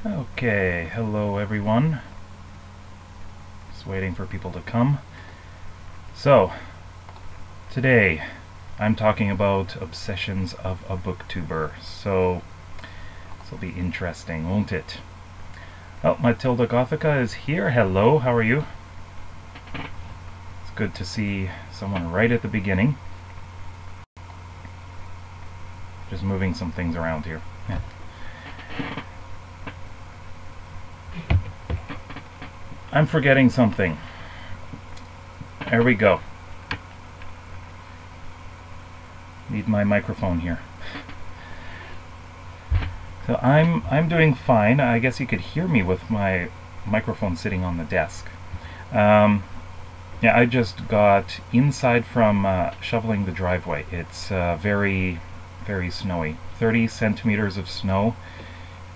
Okay, hello everyone. Just waiting for people to come. So, today I'm talking about obsessions of a booktuber. So, this will be interesting, won't it? Oh, Matilda Gothica is here. Hello, how are you? It's good to see someone right at the beginning. Just moving some things around here. I'm forgetting something. There we go. Need my microphone here. So I'm doing fine. I guess you could hear me with my microphone sitting on the desk. Yeah, I just got inside from shoveling the driveway. It's very snowy. 30 centimeters of snow,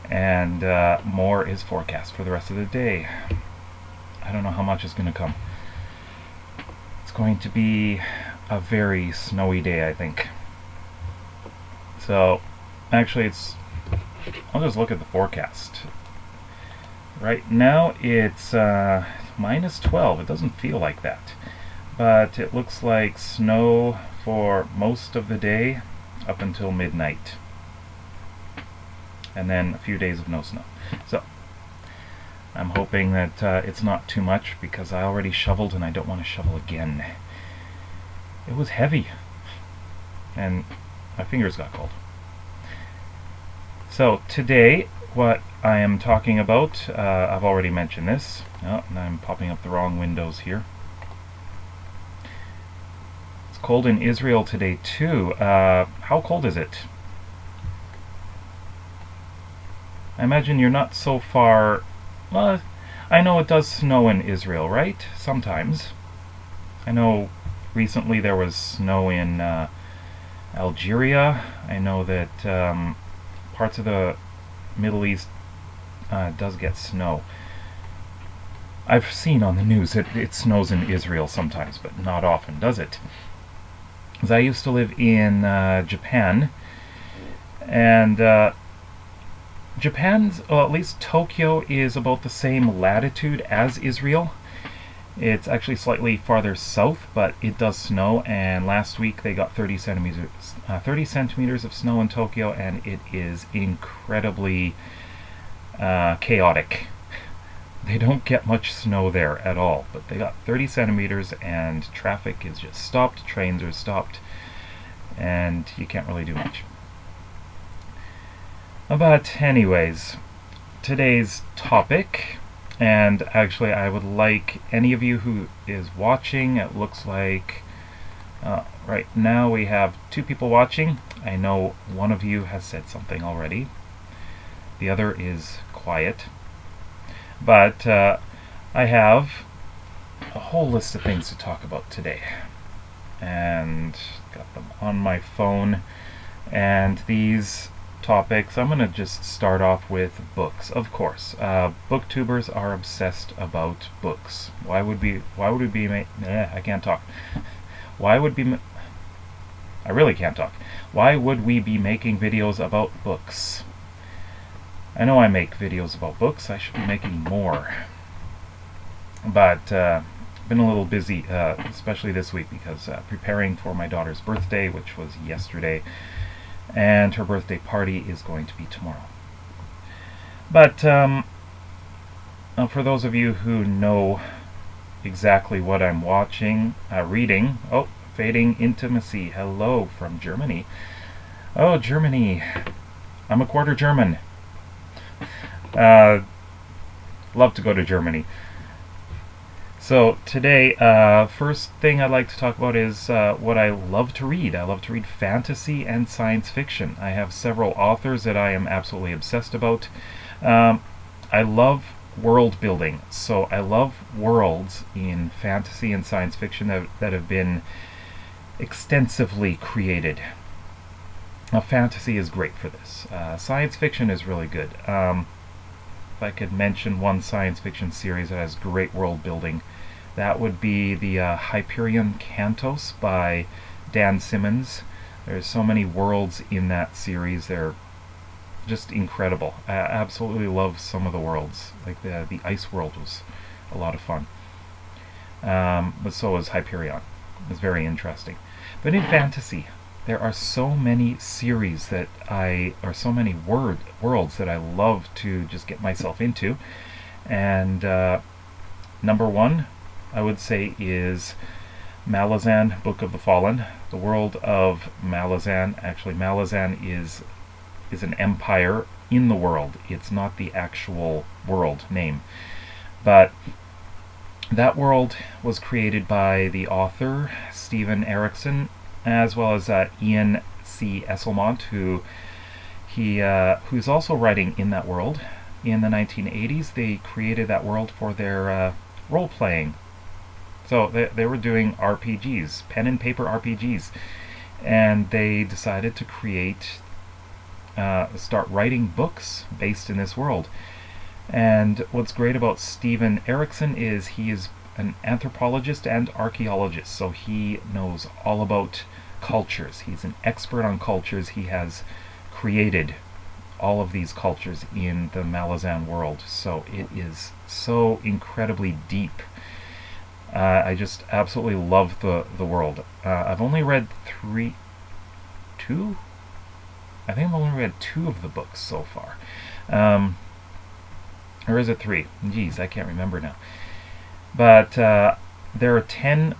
and more is forecast for the rest of the day. I don't know how much is going to come. It's going to be a very snowy day, I think. So, actually, I'll just look at the forecast. Right now, it's minus 12. It doesn't feel like that. But it looks like snow for most of the day up until midnight. And then a few days of no snow. So, I'm hoping that it's not too much, because I already shoveled and I don't want to shovel again. It was heavy, and my fingers got cold. So today, what I am talking about, I've already mentioned this. Oh, and I'm popping up the wrong windows here. It's cold in Israel today too. How cold is it? I imagine you're not so far. Well, I know it does snow in Israel, right? Sometimes. I know recently there was snow in Algeria. I know that parts of the Middle East does get snow. I've seen on the news that it snows in Israel sometimes, but not often, does it? Because I used to live in Japan, and Japan's, well, at least Tokyo, is about the same latitude as Israel. It's actually slightly farther south, but it does snow, and last week they got 30 centimeters of snow in Tokyo, and it is incredibly chaotic. They don't get much snow there at all, but they got 30 centimeters, and traffic is just stopped, trains are stopped, and you can't really do much. But anyways, today's topic, and actually I would like any of you who is watching, it looks like right now we have 2 people watching. I know one of you has said something already. The other is quiet. But I have a whole list of things to talk about today. And got them on my phone. And these topics, I'm going to just start off with books. Of course, booktubers are obsessed about books. Why would we be I can't talk. I really can't talk. Why would we be making videos about books? I know I make videos about books. I should be making more. But been a little busy, especially this week, because preparing for my daughter's birthday, which was yesterday, and her birthday party is going to be tomorrow. But for those of you who know exactly what I'm reading, oh, Fading Intimacy, hello from Germany. Oh, Germany. I'm a quarter German. Love to go to Germany. So today, first thing I'd like to talk about is what I love to read. I love to read fantasy and science fiction. I have several authors that I am absolutely obsessed about. I love world building, so I love worlds in fantasy and science fiction that have been extensively created. Now, fantasy is great for this. Science fiction is really good. If I could mention one science fiction series that has great world building, that would be the Hyperion Cantos by Dan Simmons. There's so many worlds in that series. They're just incredible. I absolutely love some of the worlds. Like the ice world was a lot of fun. But so was Hyperion. It was very interesting. But in fantasy, there are so many series or so many worlds that I love to just get myself into. And number one, I would say, is Malazan, Book of the Fallen. The world of Malazan. Actually, Malazan is an empire in the world. It's not the actual world name. But that world was created by the author, Steven Erikson, as well as Ian C. Esselmont, who's also writing in that world. In the 1980s, they created that world for their role-playing. So they were doing RPGs, pen and paper RPGs, and they decided to start writing books based in this world. And what's great about Steven Erikson is he is an anthropologist and archaeologist, so he knows all about cultures. He's an expert on cultures. He has created all of these cultures in the Malazan world, so it is so incredibly deep. I just absolutely love the world. I've only read two? I think I've only read 2 of the books so far. Or is it 3? Geez, I can't remember now. But there are 10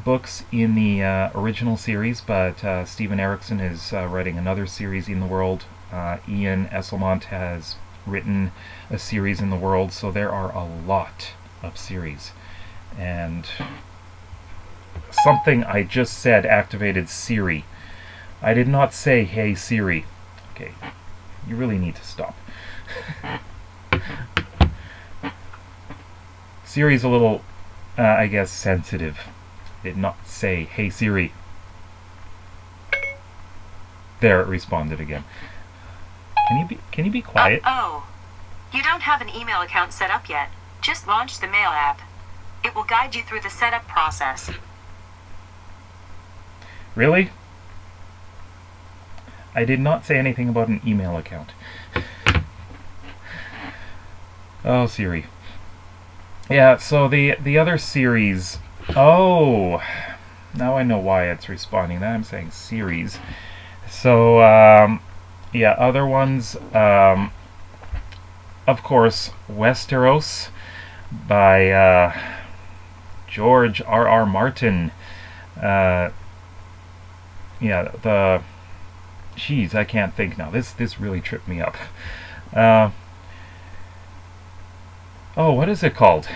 books in the original series, but Steven Erikson is writing another series in the world. Ian Esselmont has written a series in the world, so there are a lot of series. And something I just said activated Siri. I did not say, "Hey Siri." Okay, you really need to stop. Siri's a little, I guess, sensitive. Did not say, "Hey Siri." There, it responded again. Can you be quiet? Oh, you don't have an email account set up yet. Just launch the Mail app. It will guide you through the setup process. Really? I did not say anything about an email account. Oh, Siri. Yeah, so the other series... Oh! Now I know why it's responding. Now I'm saying series. So, yeah, other ones... of course, Westeros by George R.R. Martin. Yeah, Jeez, I can't think now. This really tripped me up. Oh, what is it called?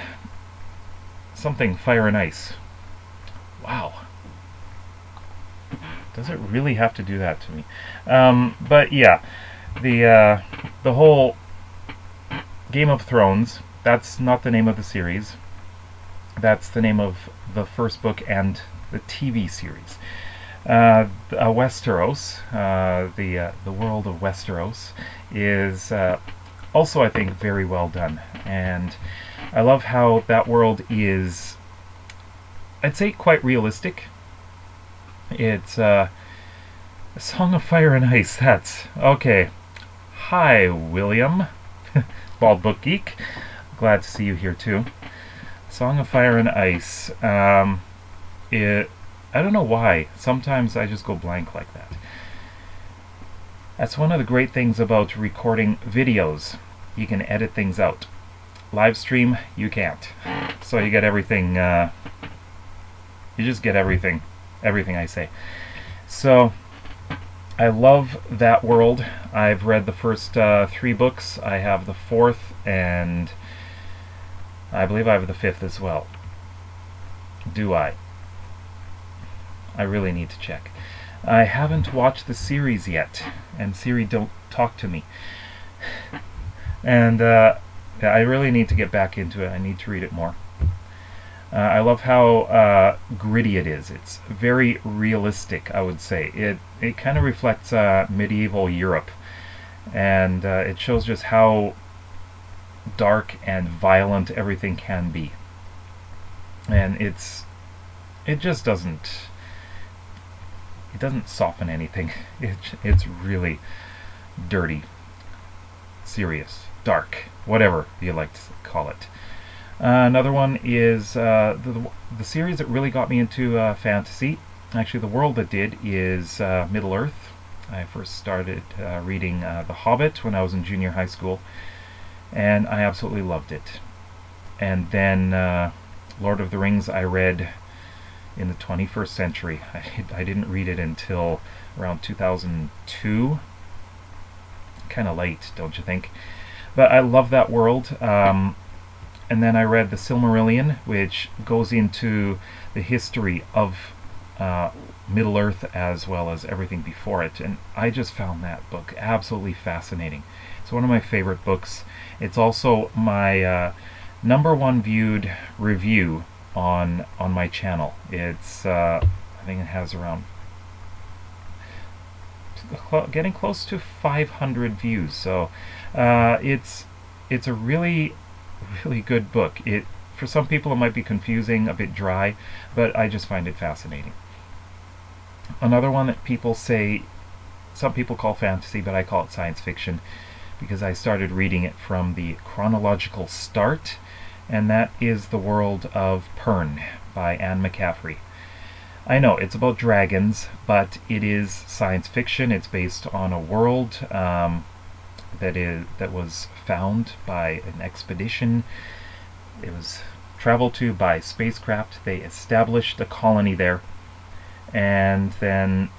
Something Fire and Ice. Wow. Does it really have to do that to me? But yeah, the whole Game of Thrones, that's not the name of the series. That's the name of the first book and the TV series. Westeros, the world of Westeros, is also, I think, very well done. And I love how that world is, I'd say, quite realistic. It's A Song of Fire and Ice, that's... Okay. Hi, William. Bald Book Geek. Glad to see you here, too. Song of Fire and Ice. I don't know why. Sometimes I just go blank like that. That's one of the great things about recording videos. You can edit things out. Live stream, you can't. So you get everything, you just get everything I say. So, I love that world. I've read the first 3 books. I have the 4th, and I believe I have the 5th as well. Do I? I really need to check. I haven't watched the series yet, and Siri, don't talk to me. And yeah, I really need to get back into it. I need to read it more. I love how gritty it is. It's very realistic, I would say. It kind of reflects medieval Europe, and it shows just how dark and violent everything can be. And it just doesn't... It doesn't soften anything. It's really dirty. serious, dark, whatever you like to call it. Another one is the series that really got me into fantasy. Actually, the world that did is Middle-earth. I first started reading The Hobbit when I was in junior high school, and I absolutely loved it. And then Lord of the Rings I read in the 21st century. I didn't read it until around 2002. Kind of late, don't you think? But I love that world. And then I read The Silmarillion, which goes into the history of Middle-earth as well as everything before it. And I just found that book absolutely fascinating. It's one of my favorite books. It's also my #1 viewed review on my channel. It's I think it has around getting close to 500 views. So it's a really good book. For some people it might be confusing, a bit dry, but I just find it fascinating. Another one that people say, some people call fantasy, but I call it science fiction, because I started reading it from the chronological start, and that is The World of Pern by Anne McCaffrey. I know it's about dragons, but it is science fiction. It's based on a world that was found by an expedition. It was traveled to by spacecraft. They established a colony there, and then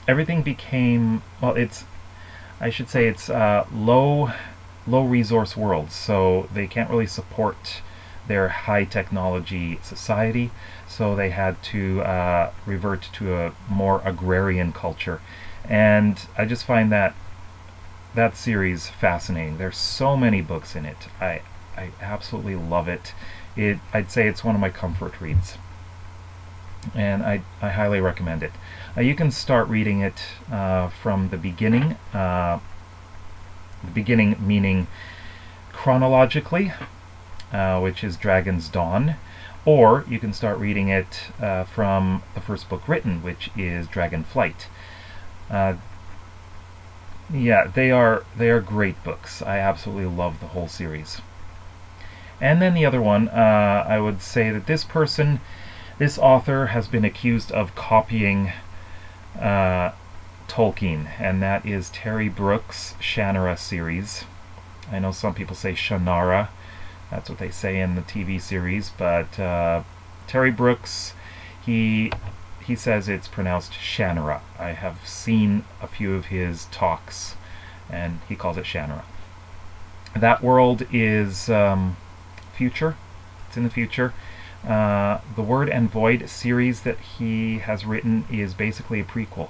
everything became, well, I should say it's low resource worlds, so they can't really support their high technology society, so they had to revert to a more agrarian culture. And I just find that series fascinating. There's so many books in it. I absolutely love it. I'd say it's one of my comfort reads, and I highly recommend it. You can start reading it from the beginning. The beginning meaning chronologically, which is Dragon's Dawn, or you can start reading it from the first book written, which is Dragonflight. Yeah, they are great books. I absolutely love the whole series. And then the other one, I would say that this author has been accused of copying Tolkien, and that is Terry Brooks' Shannara series. I know some people say Shannara. That's what they say in the TV series, but Terry Brooks, he says it's pronounced Shannara. I have seen a few of his talks, and he calls it Shannara. That world is future. It's in the future. The Word and Void series that he has written is basically a prequel,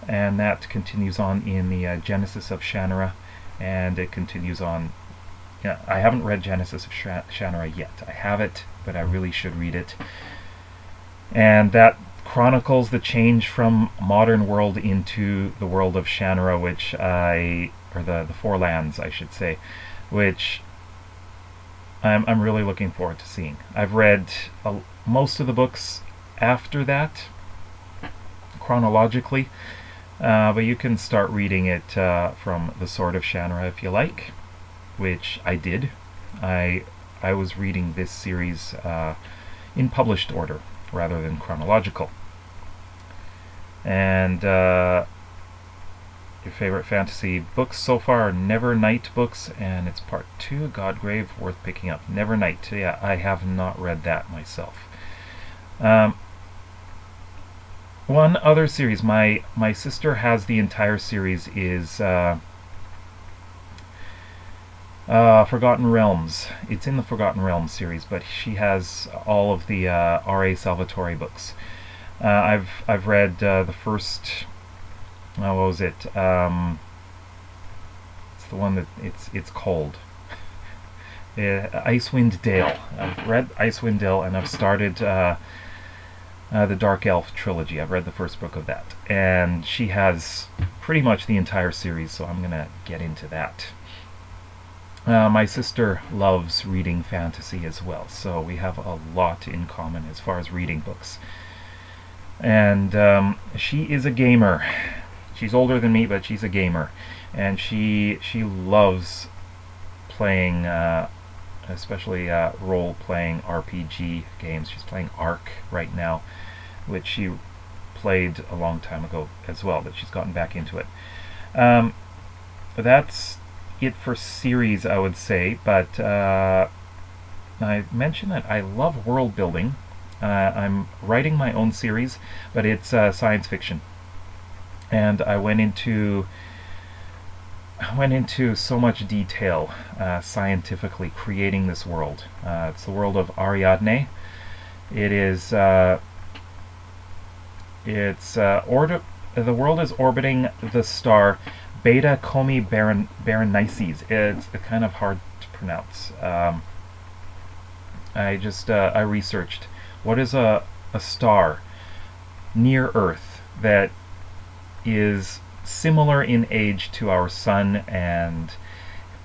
and that continues on in the Genesis of Shannara, and it continues on. Yeah, I haven't read Genesis of Shannara yet. I have it, but I really should read it. And that chronicles the change from modern world into the world of Shannara, or the Four Lands, I should say, which I'm really looking forward to seeing. I've read most of the books after that, chronologically, but you can start reading it from The Sword of Shannara if you like, which I did. I was reading this series in published order rather than chronological. And your favorite fantasy books so far are Nevernight books, and it's part 2, Godgrave, worth picking up. Nevernight, yeah, I have not read that myself. One other series, my sister has the entire series, is Forgotten Realms. It's in the Forgotten Realms series, but she has all of the R.A. Salvatore books. I've read the first. What was it? It's the one that it's called Icewind Dale. I've read Icewind Dale, and I've started the Dark Elf trilogy. I've read the first book of that, and she has pretty much the entire series, so I'm gonna get into that. My sister loves reading fantasy as well, so we have a lot in common as far as reading books. And she is a gamer. she's older than me, but she's a gamer, and she loves playing, especially role-playing RPG games. She's playing Ark right now, which she played a long time ago as well, but she's gotten back into it. That's it for series, I would say, but I mentioned that I love world building. I'm writing my own series, but it's science fiction, and I went into so much detail scientifically creating this world. It's the world of Ariadne. It is the world is orbiting the star Beta Comi Berenices. It's kind of hard to pronounce. I researched what is a star near Earth that is similar in age to our sun and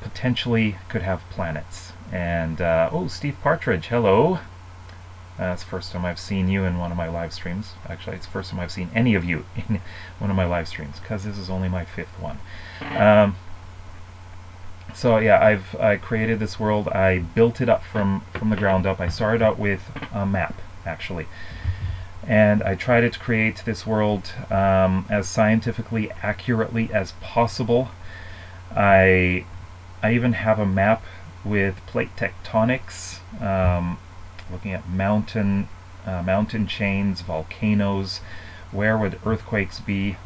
potentially could have planets. And oh, Steve Partridge, hello. It's the first time I've seen you in one of my live streams. Actually, it's the first time I've seen any of you in one of my live streams, because this is only my 5th one. So yeah, I created this world. I built it up from the ground up. I started out with a map, actually, and I tried to create this world as scientifically accurately as possible. I even have a map with plate tectonics, looking at mountain chains, volcanoes, where would earthquakes be,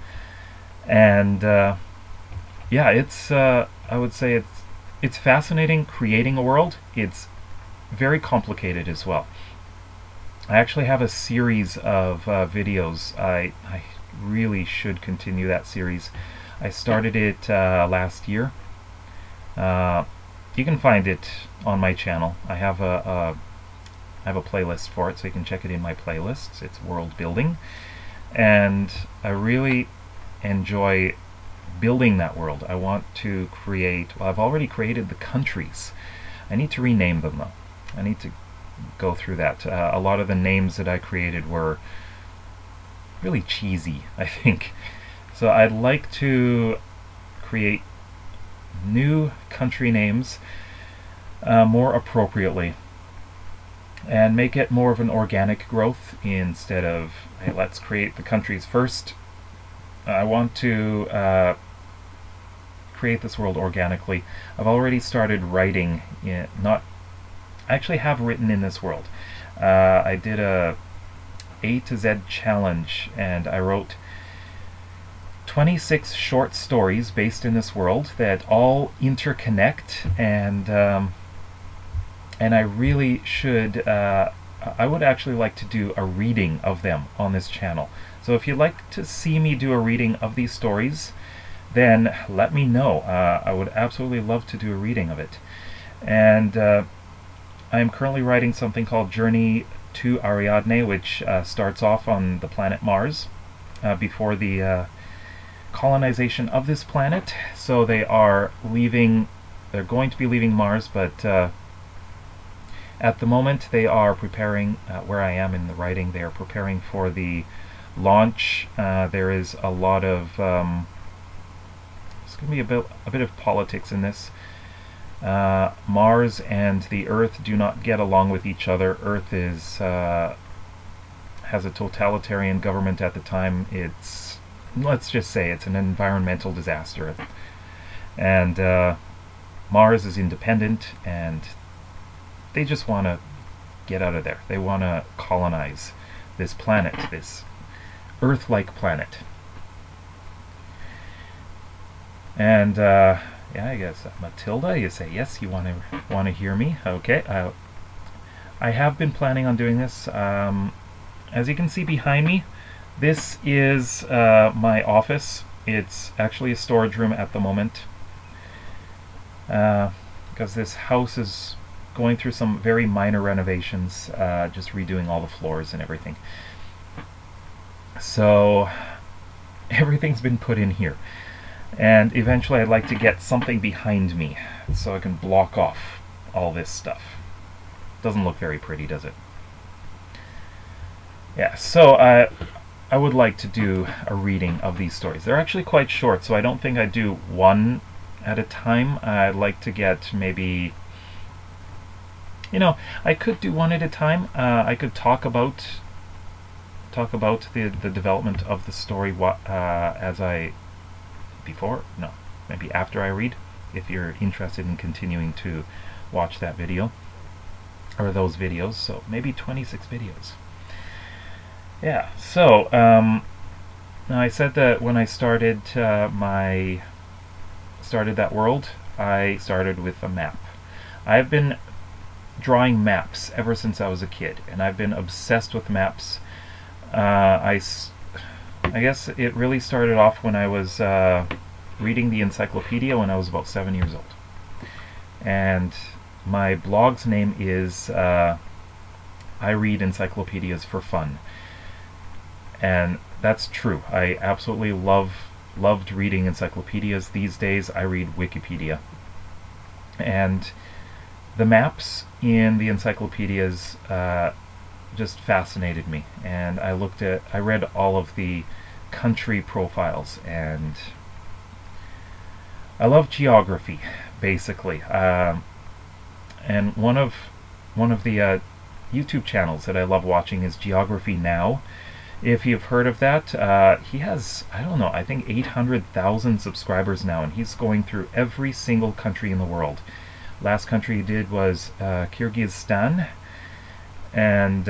and yeah, it's I would say it's fascinating creating a world. It's very complicated as well. I actually have a series of videos. I really should continue that series. I started it last year. You can find it on my channel. I have a playlist for it, so you can check it in my playlists. It's world building, and I really enjoy building that world. I want to create, well, I've already created the countries. I need to rename them though. I need to go through that. A lot of the names that I created were really cheesy, I think. So I'd like to create new country names more appropriately, and make it more of an organic growth instead of, hey, let's create the countries first. I want to create this world organically. I've already started writing I actually have written in this world. I did a A to Z challenge, and I wrote 26 short stories based in this world that all interconnect, and I really should, I would actually like to do a reading of them on this channel. So if you'd like to see me do a reading of these stories, then let me know. I would absolutely love to do a reading of it. And I am currently writing something called Journey to Ariadne, which starts off on the planet Mars before the colonization of this planet. So they are leaving, they're going to be leaving Mars, but at the moment they are preparing, where I am in the writing, they are preparing for the launch. There is a lot of there's going to be a bit of politics in this. Mars and the Earth do not get along with each other. Earth is has a totalitarian government at the time. It's, let's just say, it's an environmental disaster, and Mars is independent, and they just want to get out of there. They want to colonize this planet, this Earth-like planet. And yeah, I guess Matilda, you say yes. You want to hear me? Okay. I have been planning on doing this. As you can see behind me, this is my office. It's actually a storage room at the moment, because this house is going through some very minor renovations, just redoing all the floors and everything. So everything's been put in here, and eventually I'd like to get something behind me so I can block off all this stuff. Doesn't look very pretty, does it? Yeah, so I would like to do a reading of these stories. They're actually quite short, so I don't think I'd do one at a time. I'd like to get maybe, I could do one at a time. I could talk about the development of the story maybe after I read, if you're interested in continuing to watch that video or those videos. So maybe 26 videos. Yeah, so now I said that when I started that world, I started with a map. I've been drawing maps ever since I was a kid, and I've been obsessed with maps. I guess it really started off when I was reading the encyclopedia when I was about 7 years old. And my blog's name is I Read Encyclopedias for Fun. And that's true. I absolutely loved reading encyclopedias. These days I read Wikipedia. And the maps in the encyclopedias just fascinated me. And I read all of the country profiles, and I love geography, basically. And one of the YouTube channels that I love watching is Geography Now. If you've heard of that, he has, I think 800,000 subscribers now, and he's going through every single country in the world. Last country he did was Kyrgyzstan. And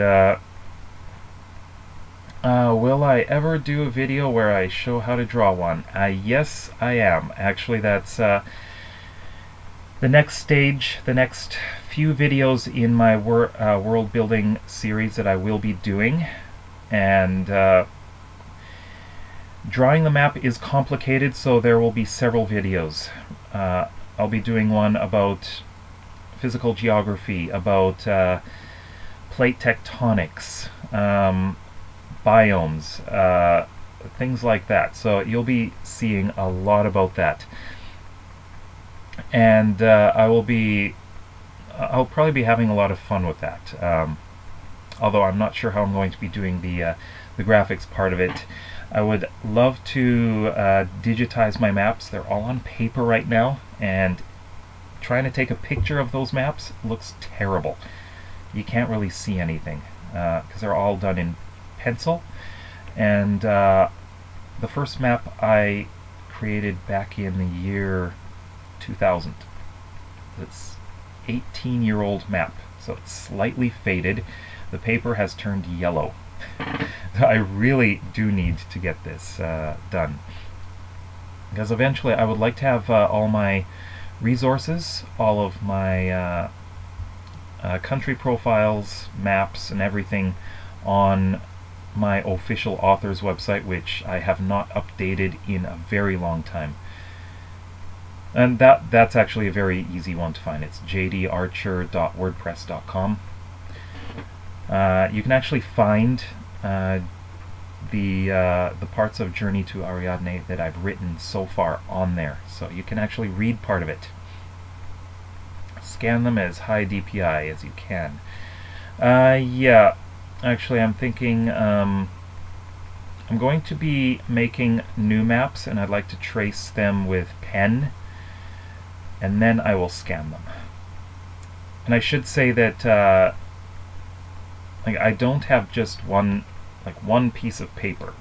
will I ever do a video where I show how to draw one? Yes, I am. Actually, that's the next stage, the next few videos in my world building series that I will be doing. And drawing the map is complicated, so there will be several videos. I'll be doing one about physical geography, about plate tectonics, biomes, things like that. So you'll be seeing a lot about that. And I'll probably be having a lot of fun with that. Although I'm not sure how I'm going to be doing the graphics part of it. I would love to digitize my maps. They're all on paper right now, and trying to take a picture of those maps looks terrible. You can't really see anything because they're all done in pencil. And the first map I created back in the year 2000. It's an 18-year-old map, so it's slightly faded. The paper has turned yellow. I really do need to get this done, because eventually I would like to have all my resources, all of my country profiles, maps, and everything on my official author's website, which I have not updated in a very long time. And that's actually a very easy one to find. It's jdarcher.wordpress.com. You can actually find the parts of Journey to Ariadne that I've written so far on there, so you can actually read part of it. Scan them as high DPI as you can. Yeah, actually I'm thinking I'm going to be making new maps, and I'd like to trace them with pen, and then I will scan them. And I should say that I don't have just one piece of paper.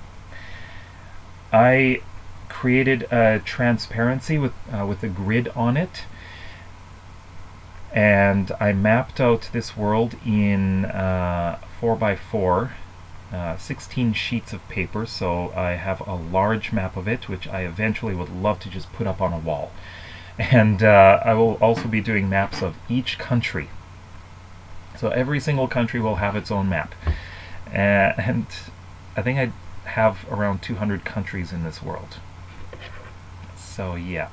I created a transparency with a grid on it, and I mapped out this world in 4x4, 16 sheets of paper. So I have a large map of it, which I eventually would love to just put up on a wall. And I will also be doing maps of each country. So every single country will have its own map. And I think I have around 200 countries in this world. So yeah.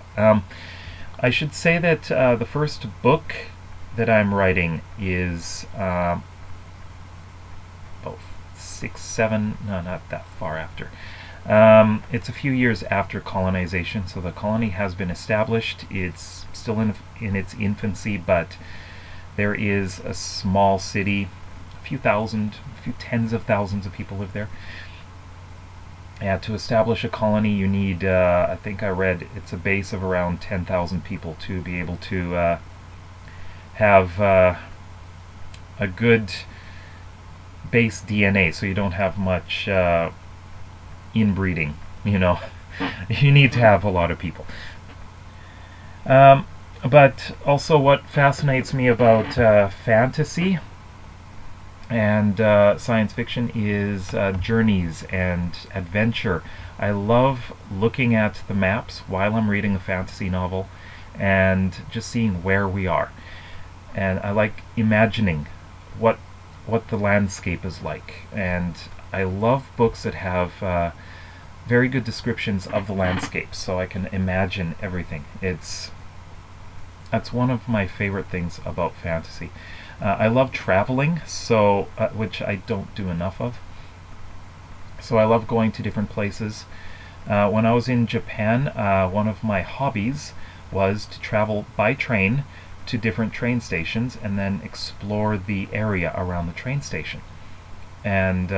I should say that the first book that I'm writing is about 6, 7, no, not that far after. It's a few years after colonization, so the colony has been established. It's still in its infancy, but there is a small city, a few tens of thousands of people live there. Yeah, to establish a colony, you need, I think I read, it's a base of around 10,000 people to be able to have a good base DNA, so you don't have much inbreeding, you know. You need to have a lot of people. But also what fascinates me about fantasy and science fiction is journeys and adventure. I love looking at the maps while I'm reading a fantasy novel and just seeing where we are. And I like imagining what the landscape is like. And I love books that have very good descriptions of the landscape, so I can imagine everything. That's one of my favorite things about fantasy. I love traveling, so which I don't do enough of. So I love going to different places. When I was in Japan, one of my hobbies was to travel by train to different train stations and then explore the area around the train station. And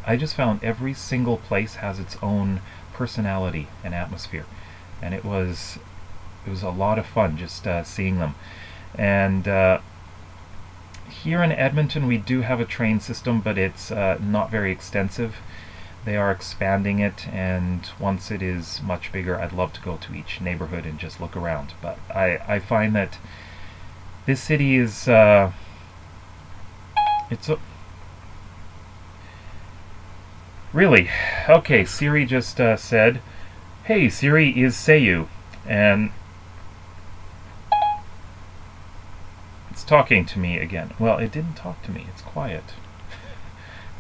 I just found every single place has its own personality and atmosphere, and it was a lot of fun just seeing them. And here in Edmonton we do have a train system, but it's not very extensive. They are expanding it, and once it is much bigger, I'd love to go to each neighborhood and just look around. But I find that this city is really okay. Siri just said, "Hey Siri, is Seiyu," and it's talking to me again. Well, it didn't talk to me. It's quiet.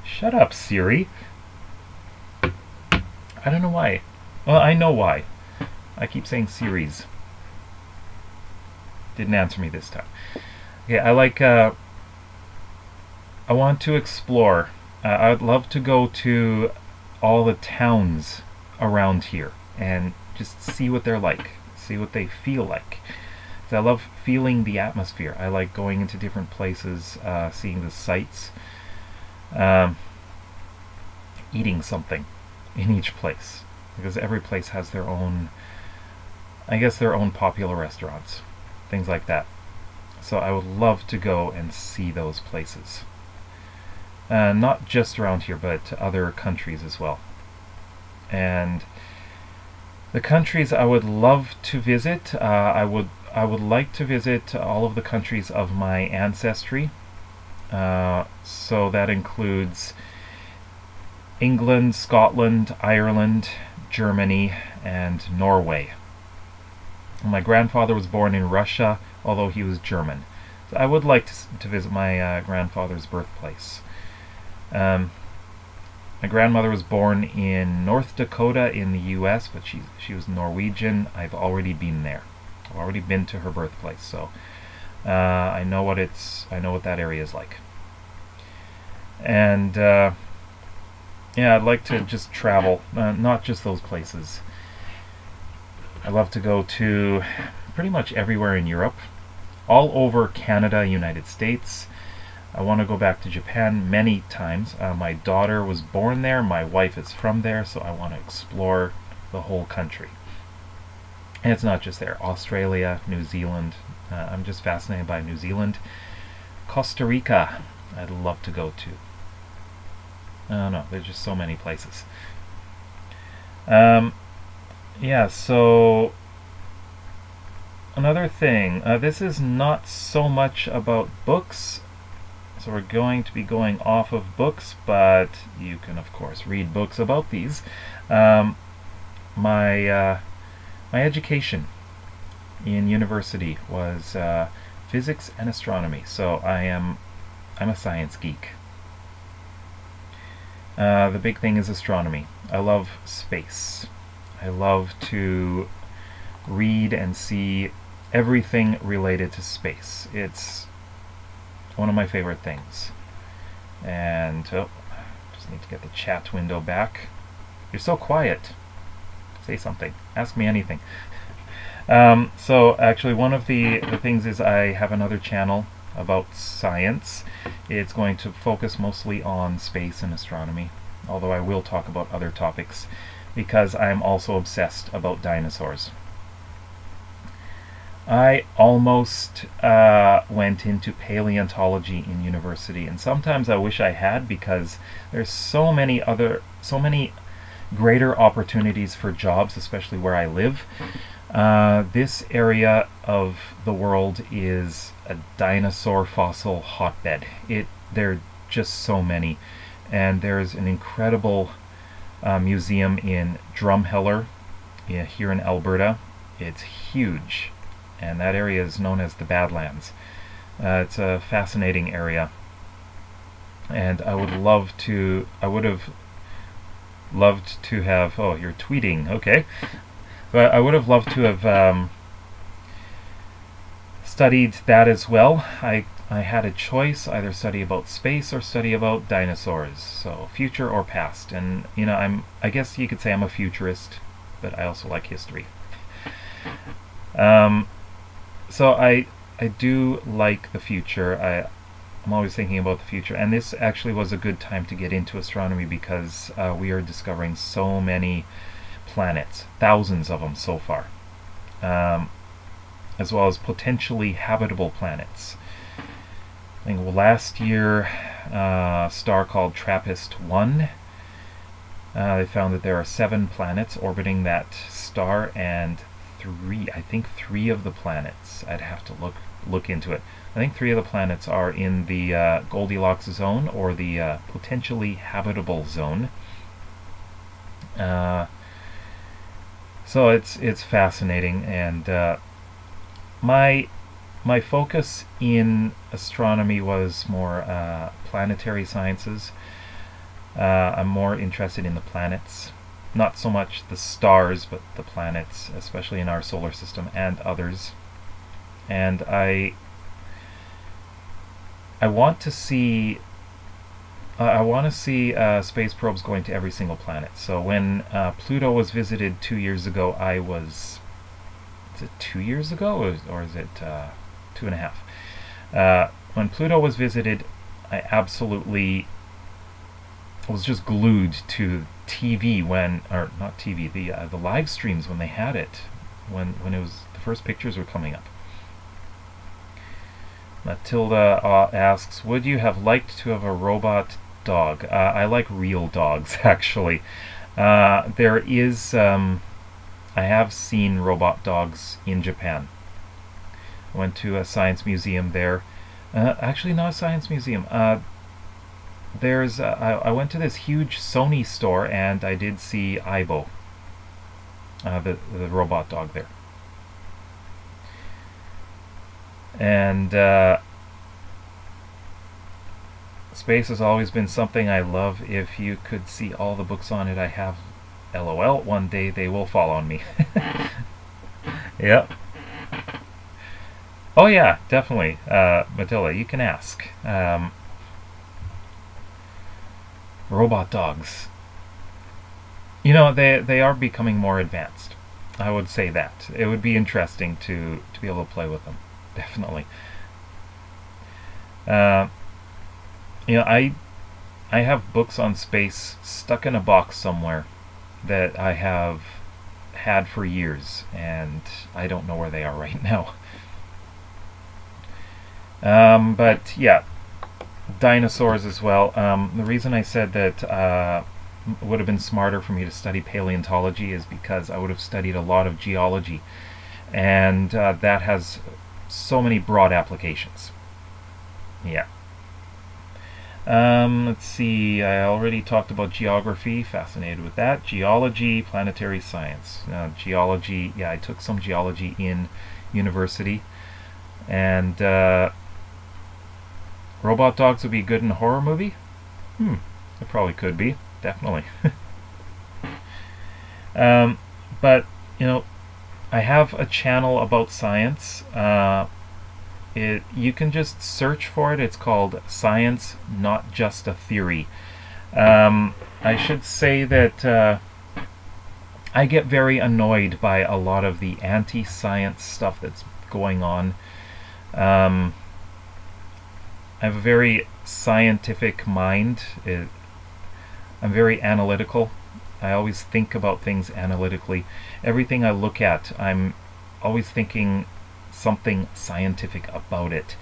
Shut up, Siri. I don't know why. Well, I know why. I keep saying Series. Didn't answer me this time. Okay, I want to explore. I would love to go to all the towns around here and just see what they're like, see what they feel like. So I love feeling the atmosphere. I like going into different places, seeing the sights, eating something in each place, because every place has their own, I guess, their own popular restaurants, things like that. So I would love to go and see those places. Not just around here, but other countries as well. And the countries I would love to visit, I would like to visit all of the countries of my ancestry. So that includes England, Scotland, Ireland, Germany, and Norway. My grandfather was born in Russia, although he was German. So I would like to visit my grandfather's birthplace. My grandmother was born in North Dakota in the U.S., but she was Norwegian. I've already been there. I've already been to her birthplace, so I know what that area is like. And yeah, I'd like to just travel, not just those places. I love to go to pretty much everywhere in Europe, all over Canada, United States. I want to go back to Japan many times. My daughter was born there, my wife is from there, so I want to explore the whole country. And it's not just there. Australia, New Zealand. I'm just fascinated by New Zealand. Costa Rica, I'd love to go to. I don't know, there's just so many places. Yeah, so another thing, this is not so much about books, so we're going to be going off of books, but you can of course read books about these. My education in university was physics and astronomy, so I'm a science geek. The big thing is astronomy. I love space. I love to read and see everything related to space. It's one of my favorite things. And just need to get the chat window back. You're so quiet. Say something. Ask me anything. So actually one of the things is I have another channel about science. It's going to focus mostly on space and astronomy. although I will talk about other topics because I'm also obsessed about dinosaurs. I almost went into paleontology in university, and sometimes I wish I had, because there's so many greater opportunities for jobs, especially where I live. This area of the world is a dinosaur fossil hotbed. There are just so many, and there's an incredible museum in Drumheller here in Alberta. It's huge, and that area is known as the Badlands. It's a fascinating area, and I would have loved to have, oh, you're tweeting, okay. But I would have loved to have studied that as well. I had a choice, either study about space or study about dinosaurs, so future or past. And I guess you could say I'm a futurist, but I also like history. So I do like the future. I'm always thinking about the future, and this actually was a good time to get into astronomy because we are discovering so many planets, thousands of them so far, as well as potentially habitable planets. I think last year, a star called TRAPPIST-1, they found that there are 7 planets orbiting that star, and I think three of the planets, I'd have to look into it. I think 3 of the planets are in the Goldilocks zone, or the potentially habitable zone. So it's fascinating, and my focus in astronomy was more planetary sciences. I'm more interested in the planets, not so much the stars, but the planets, especially in our solar system and others. And I want to see space probes going to every single planet. So when Pluto was visited 2 years ago, is it 2 years ago, or is it 2.5? When Pluto was visited, I absolutely was just glued to TV or not TV, the live streams when they had it, when it was the first pictures were coming up. Matilda asks, would you have liked to have a robot dog? I like real dogs, actually. There is, I have seen robot dogs in Japan. I went to a science museum there. Actually, not a science museum. I went to this huge Sony store, and I did see Aibo, the robot dog there. And space has always been something I love. If you could see all the books on it I have, LOL, one day they will fall on me. Yep. Oh yeah, definitely. Matilda, you can ask. Robot dogs. They are becoming more advanced. I would say that. It would be interesting to be able to play with them. Definitely. I have books on space stuck in a box somewhere that I have had for years, and I don't know where they are right now. But yeah, dinosaurs as well. The reason I said that it would have been smarter for me to study paleontology is because I would have studied a lot of geology, and that has so many broad applications. Yeah. Let's see, I already talked about geography, fascinated with that. Geology, planetary science. Geology, yeah, I took some geology in university. And robot dogs would be good in a horror movie? It probably could be, definitely. But, I have a channel about science. You can just search for it. It's called Science, Not Just a Theory. I should say that I get very annoyed by a lot of the anti-science stuff that's going on. I have a very scientific mind. I'm very analytical. I always think about things analytically. Everything I look at, I'm always thinking something scientific about it.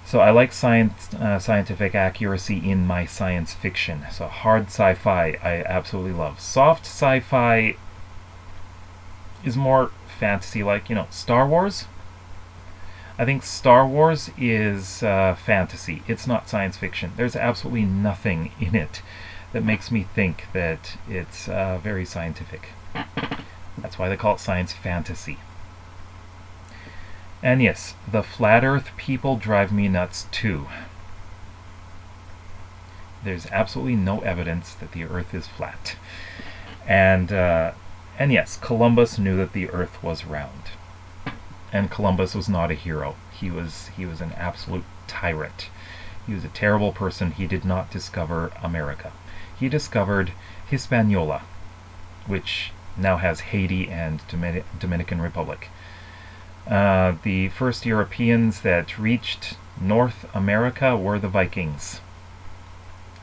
So I like scientific accuracy in my science fiction. So hard sci-fi I absolutely love. Soft sci-fi is more fantasy, like, Star Wars. I think Star Wars is fantasy. It's not science fiction. There's absolutely nothing in it that makes me think that it's very scientific. That's why they call it science fantasy. And yes, the flat earth people drive me nuts too. There's absolutely no evidence that the earth is flat. And yes, Columbus knew that the earth was round. And Columbus was not a hero. He was an absolute tyrant. He was a terrible person. He did not discover America. He discovered Hispaniola, which now has Haiti and Dominican Republic. The first Europeans that reached North America were the Vikings,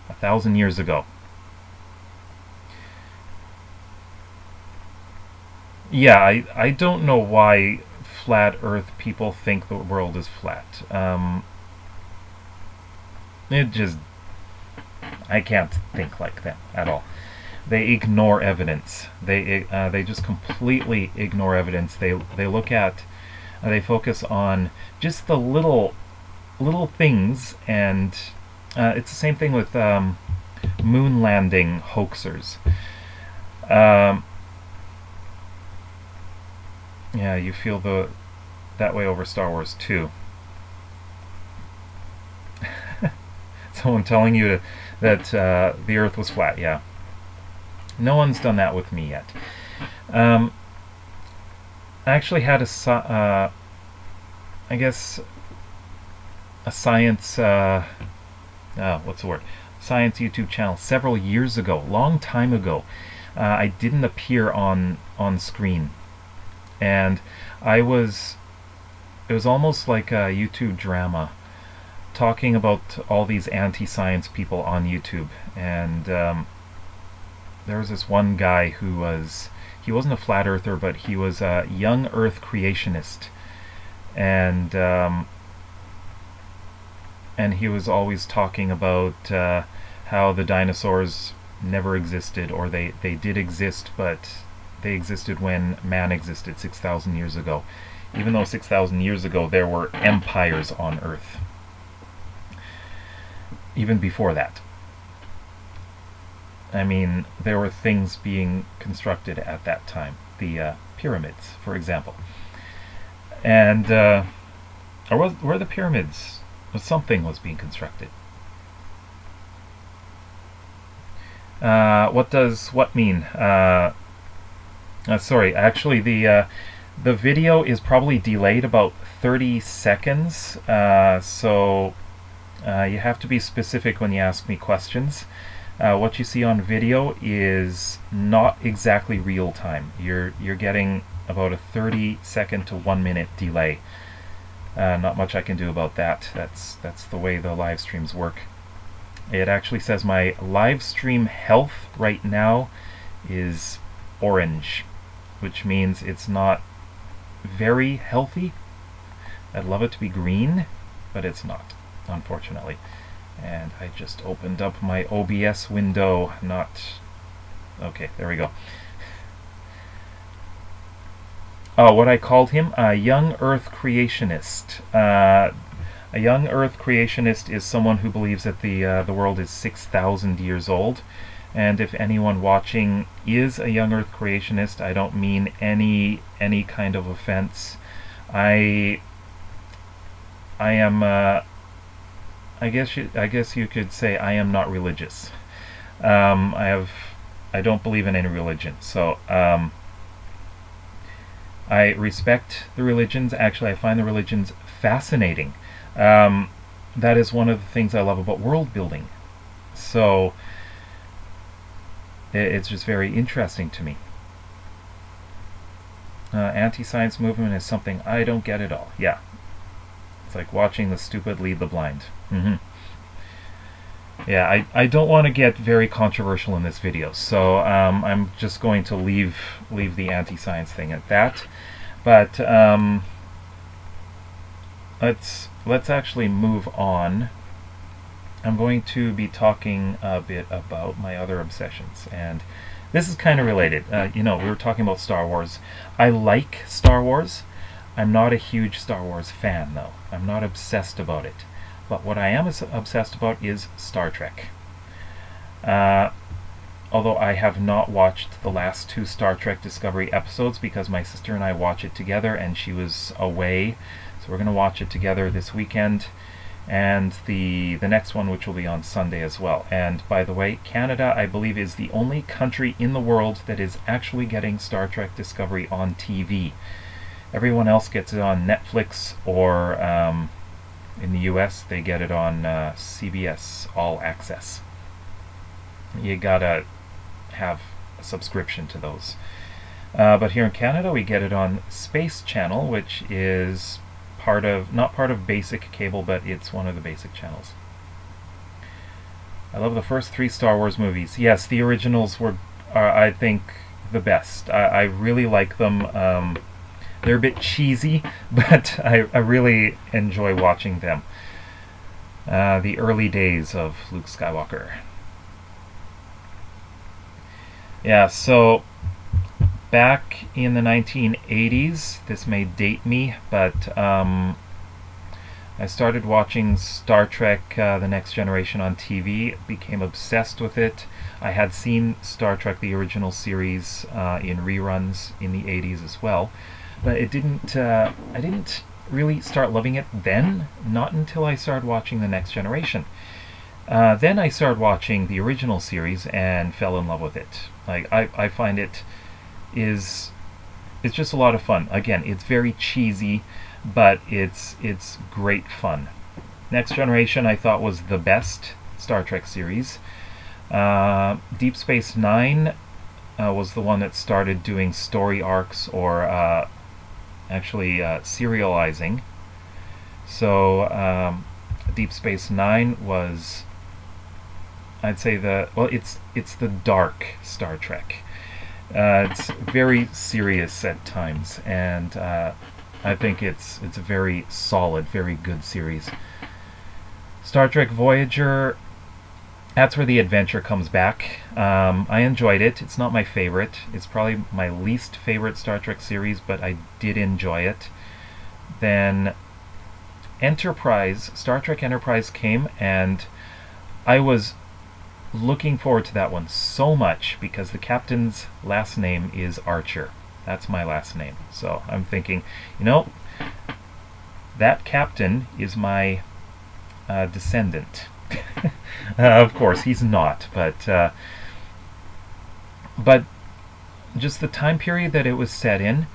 1,000 years ago. Yeah, I don't know why flat earth people think the world is flat. I can't think like them at all. They ignore evidence. They just completely ignore evidence. They look at, they focus on just the little things, and it's the same thing with moon landing hoaxers. Yeah, you feel that way over Star Wars too. Someone telling you that the Earth was flat. Yeah, no one's done that with me yet. I actually had I guess a science what's the word? Science YouTube channel several years ago, long time ago. I didn't appear on screen, and it was almost like a YouTube drama, talking about all these anti-science people on YouTube. And there was this one guy who he wasn't a flat earther, but he was a young Earth creationist, and he was always talking about how the dinosaurs never existed, or they did exist, but they existed when man existed 6,000 years ago. Even though 6,000 years ago there were empires on Earth. Even before that. I mean, there were things being constructed at that time. The pyramids, for example. And, or were the pyramids? Something was being constructed. What does what mean? Sorry, actually the video is probably delayed about 30 seconds, so you have to be specific when you ask me questions. What you see on video is not exactly real time. You're getting about a 30-second to 1 minute delay. Not much I can do about that. That's the way the live streams work. It actually says my live stream health right now is orange, which means it's not very healthy. I'd love it to be green, but it's not, unfortunately. And I just opened up my OBS window. Okay, there we go. What I called him, a young Earth creationist. A young Earth creationist is someone who believes that the world is 6,000 years old. And if anyone watching is a young Earth creationist, I don't mean any kind of offense. I am. I guess you could say I am not religious. I don't believe in any religion. So I respect the religions. Actually, I find the religions fascinating. That is one of the things I love about world building. So it's just very interesting to me. Anti-science movement is something I don't get at all. Yeah. It's like watching the stupid lead the blind. Yeah, I don't want to get very controversial in this video, so I'm just going to leave the anti-science thing at that. But let's actually move on. I'm going to be talking a bit about my other obsessions, and this is kind of related. We were talking about Star Wars. I like Star Wars. I'm not a huge Star Wars fan, though. I'm not obsessed about it. But what I am obsessed about is Star Trek. Although I have not watched the last 2 Star Trek Discovery episodes because my sister and I watch it together and she was away. So we're going to watch it together this weekend. And the next one, which will be on Sunday as well. And by the way, Canada, I believe, is the only country in the world that is actually getting Star Trek Discovery on TV. Everyone else gets it on Netflix or... in the US, they get it on CBS All Access. You gotta have a subscription to those. But here in Canada, we get it on Space Channel, which is not part of basic cable, but it's one of the basic channels. I love the first 3 Star Wars movies. Yes, the originals are, I think, the best. I really like them. They're a bit cheesy, but I really enjoy watching them. The early days of Luke Skywalker. Yeah, so back in the 1980s, this may date me, but I started watching Star Trek The Next Generation on TV, became obsessed with it. I had seen Star Trek the original series in reruns in the 80s as well. But I didn't really start loving it then, not until I started watching The Next Generation. Then I started watching the original series and fell in love with it. Like I find it's just a lot of fun. Again, it's very cheesy, but it's great fun. Next Generation I thought was the best Star Trek series. Deep Space Nine was the one that started doing story arcs or actually serializing. So Deep Space Nine was, I'd say, it's the dark Star Trek. It's very serious at times, and I think it's a very solid, very good series. Star Trek Voyager, that's where the adventure comes back. I enjoyed it. It's not my favorite. It's probably my least favorite Star Trek series, but I did enjoy it. Then Enterprise, Star Trek Enterprise came, and I was looking forward to that one so much because the captain's last name is Archer. That's my last name. So I'm thinking, that captain is my descendant. Of course, he's not, but just the time period that it was set in,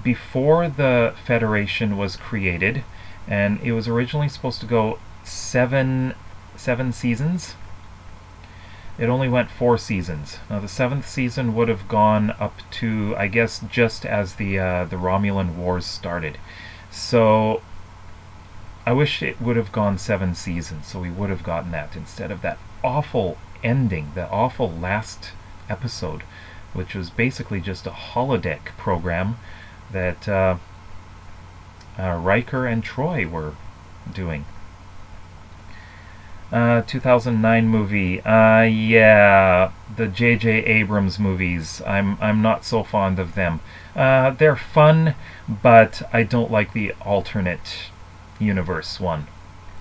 before the Federation was created, and it was originally supposed to go seven seasons. It only went 4 seasons. Now the 7th season would have gone up to, I guess, just as the Romulan Wars started. So I wish it would have gone 7 seasons, so we would have gotten that instead of that awful ending, the awful last episode, which was basically just a holodeck program that Riker and Troy were doing. 2009 movie. Yeah, the J.J. Abrams movies. I'm not so fond of them. They're fun, but I don't like the alternate universe one.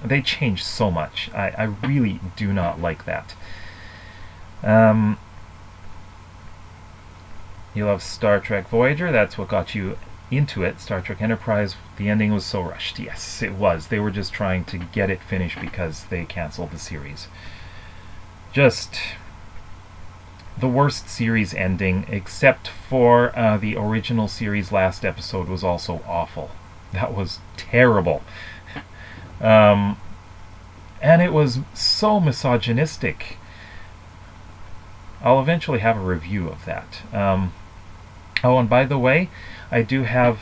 They change so much. I really do not like that. You love Star Trek Voyager. That's what got you into it. Star Trek Enterprise, the ending was so rushed. Yes, it was. They were just trying to get it finished because they canceled the series. Just the worst series ending, except for the original series last episode was also awful. That was terrible. And it was so misogynistic. I'll eventually have a review of that. Oh, and by the way, I do have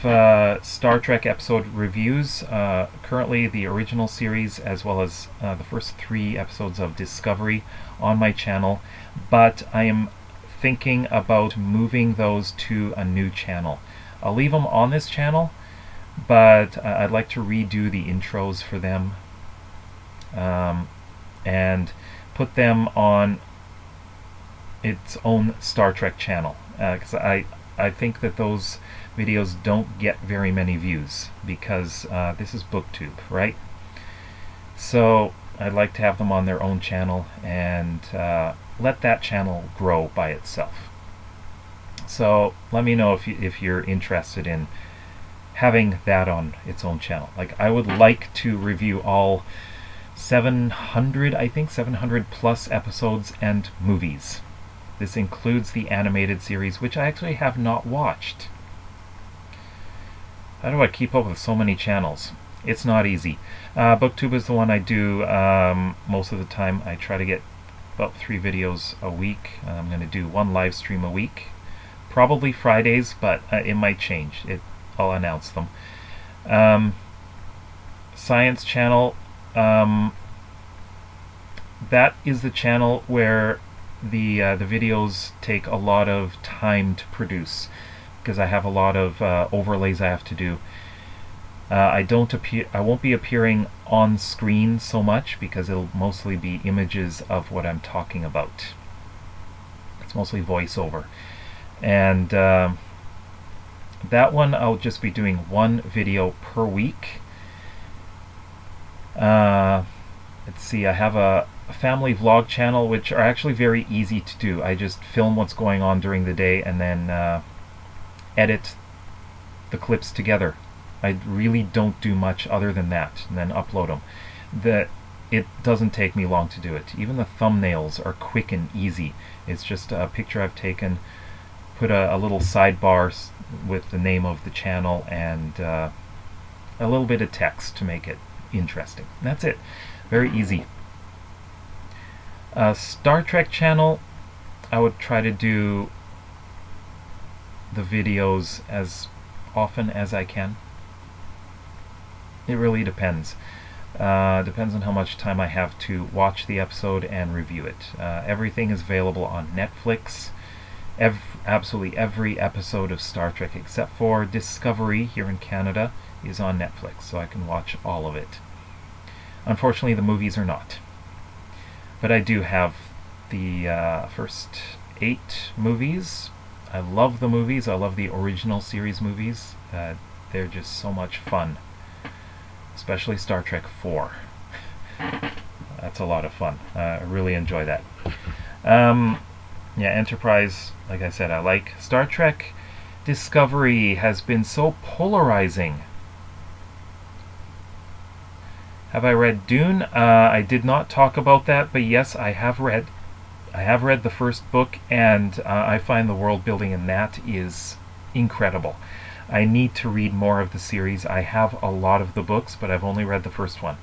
Star Trek episode reviews. Currently, the original series as well as the first 3 episodes of Discovery on my channel, but I am thinking about moving those to a new channel. I'll leave them on this channel, but I'd like to redo the intros for them and put them on its own Star Trek channel, because I think that those videos don't get very many views because this is Booktube, right? So I'd like to have them on their own channel and let that channel grow by itself. So let me know if you're interested in having that on its own channel. Like, I would like to review all 700, I think 700 plus episodes and movies. This includes the animated series, which I actually have not watched. How do I keep up with so many channels? It's not easy. Booktube is the one I do most of the time. I try to get about 3 videos a week. I'm going to do 1 live stream a week. Probably Fridays, but it might change. I'll announce them. Science channel. That is the channel where the videos take a lot of time to produce, because I have a lot of overlays I have to do. I won't be appearing on screen so much because it'll mostly be images of what I'm talking about. It's mostly voiceover, and that one I'll just be doing 1 video per week. Let's see, I have a family vlog channel, which are actually very easy to do. I just film what's going on during the day and then edit the clips together. I really don't do much other than that, and then upload them. It doesn't take me long to do it. Even the thumbnails are quick and easy. It's just a picture I've taken, put a little sidebar with the name of the channel and a little bit of text to make it interesting. And that's it. Very easy. Star Trek channel, I would try to do the videos as often as I can. It really depends. Depends on how much time I have to watch the episode and review it. Everything is available on Netflix. Absolutely every episode of Star Trek except for Discovery here in Canada is on Netflix, so I can watch all of it. Unfortunately, the movies are not. But I do have the first 8 movies. I love the movies. I love the original series movies. They're just so much fun. Especially Star Trek 4. That's a lot of fun. I really enjoy that. Yeah, Enterprise, like I said, I like. Star Trek Discovery has been so polarizing. Have I read Dune? I did not talk about that, but yes, I have read the first book, and I find the world building in that is incredible. I need to read more of the series. I have a lot of the books, but I've only read the first one,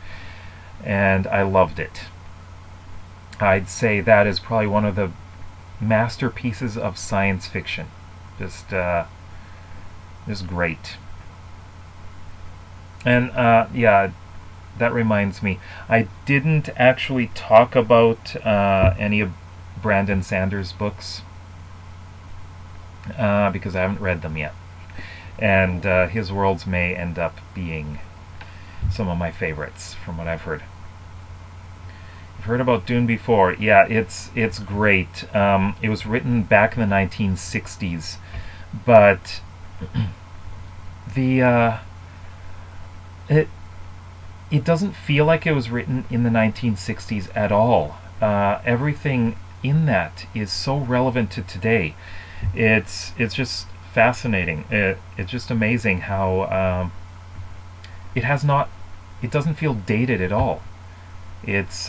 and I loved it. I'd say that is probably one of the masterpieces of science fiction. Just great. And yeah, that reminds me, I didn't actually talk about any of Brandon Sanders' books because I haven't read them yet. And his worlds may end up being some of my favorites from what I've heard. You've heard about Dune before. Yeah, it's great. It was written back in the 1960s, but it doesn't feel like it was written in the 1960s at all. Everything in that is so relevant to today. It's just fascinating. It's just amazing how it doesn't feel dated at all. It's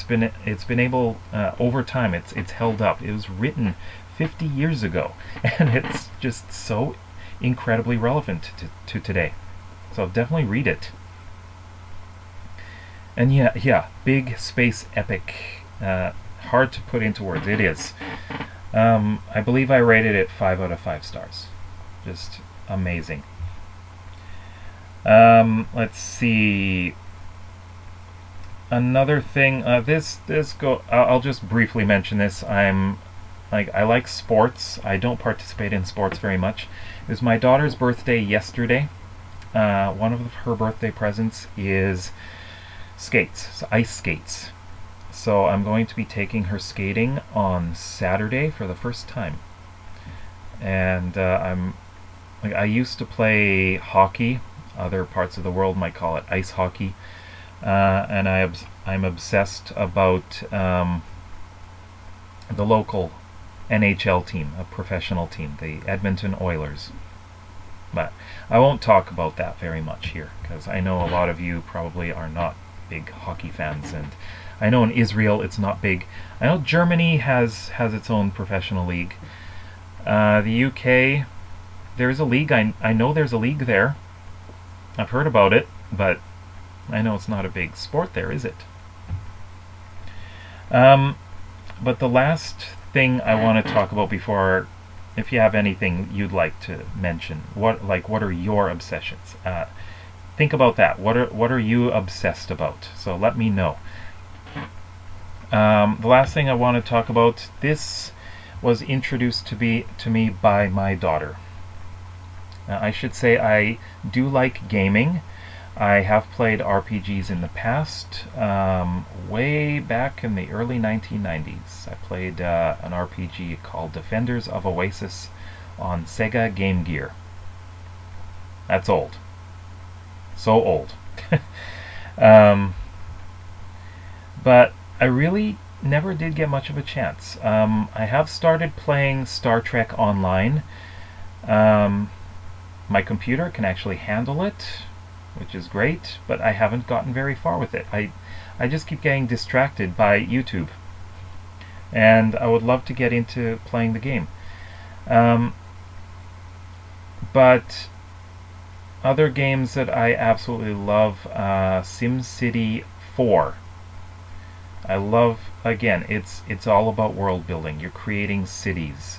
been able over time. It's held up. It was written 50 years ago, and it's just so incredibly relevant to today. So definitely read it. And yeah, big space epic. Hard to put into words. It is. I believe I rated it 5 out of 5 stars. Just amazing. Let's see. Another thing. I'll just briefly mention this. I like sports. I don't participate in sports very much. It was my daughter's birthday yesterday. One of her birthday presents is skates, ice skates. So I'm going to be taking her skating on Saturday for the first time. And I used to play hockey. Other parts of the world might call it ice hockey. And I'm obsessed about the local NHL team, a professional team, the Edmonton Oilers. But I won't talk about that very much here, because I know a lot of you probably are not big hockey fans, and I know in Israel it's not big. I know Germany has its own professional league. The UK, there's a league. I know there's a league there. I've heard about it, but I know it's not a big sport there, is it? But the last thing I want to talk about before, if you have anything you'd like to mention, what are your obsessions? Think about that. What are you obsessed about? So let me know. The last thing I want to talk about, this was introduced to me by my daughter. I should say I do like gaming. I have played RPGs in the past, way back in the early 1990s. I played an RPG called Defenders of Oasis on Sega Game Gear. That's old. So old. But I really never did get much of a chance. I have started playing Star Trek Online. My computer can actually handle it, which is great, but I haven't gotten very far with it. I just keep getting distracted by YouTube, and I would love to get into playing the game. But other games that I absolutely love, SimCity 4. I love, again, it's all about world building. You're creating cities,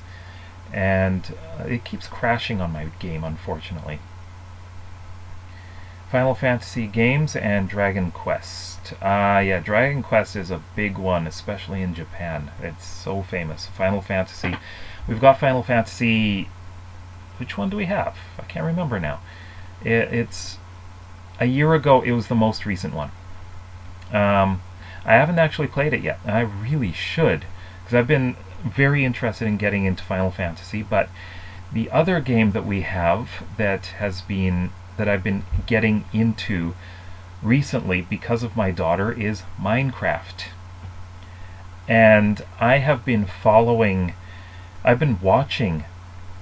and it keeps crashing on my game, unfortunately. Final Fantasy games and Dragon Quest. Yeah, Dragon Quest is a big one, especially in Japan. It's so famous. Final Fantasy. We've got Final Fantasy... Which one do we have? I can't remember now. It's... A year ago, it was the most recent one. I haven't actually played it yet, and I really should, because I've been very interested in getting into Final Fantasy, but the other game that we have that I've been getting into recently because of my daughter is Minecraft. And I've been watching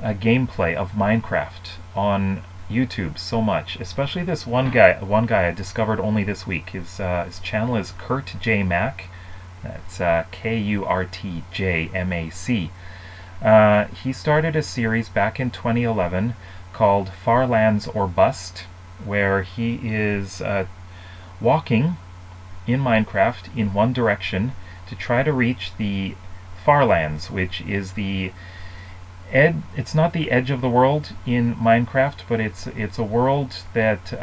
a gameplay of Minecraft on YouTube so much, especially this one guy I discovered only this week. His channel is Kurt J Mac. That's KurtJMac. He started a series back in 2011 called Far Lands or Bust, where he is walking in Minecraft in one direction to try to reach the Far Lands, which is it's not the edge of the world in Minecraft, but it's a world that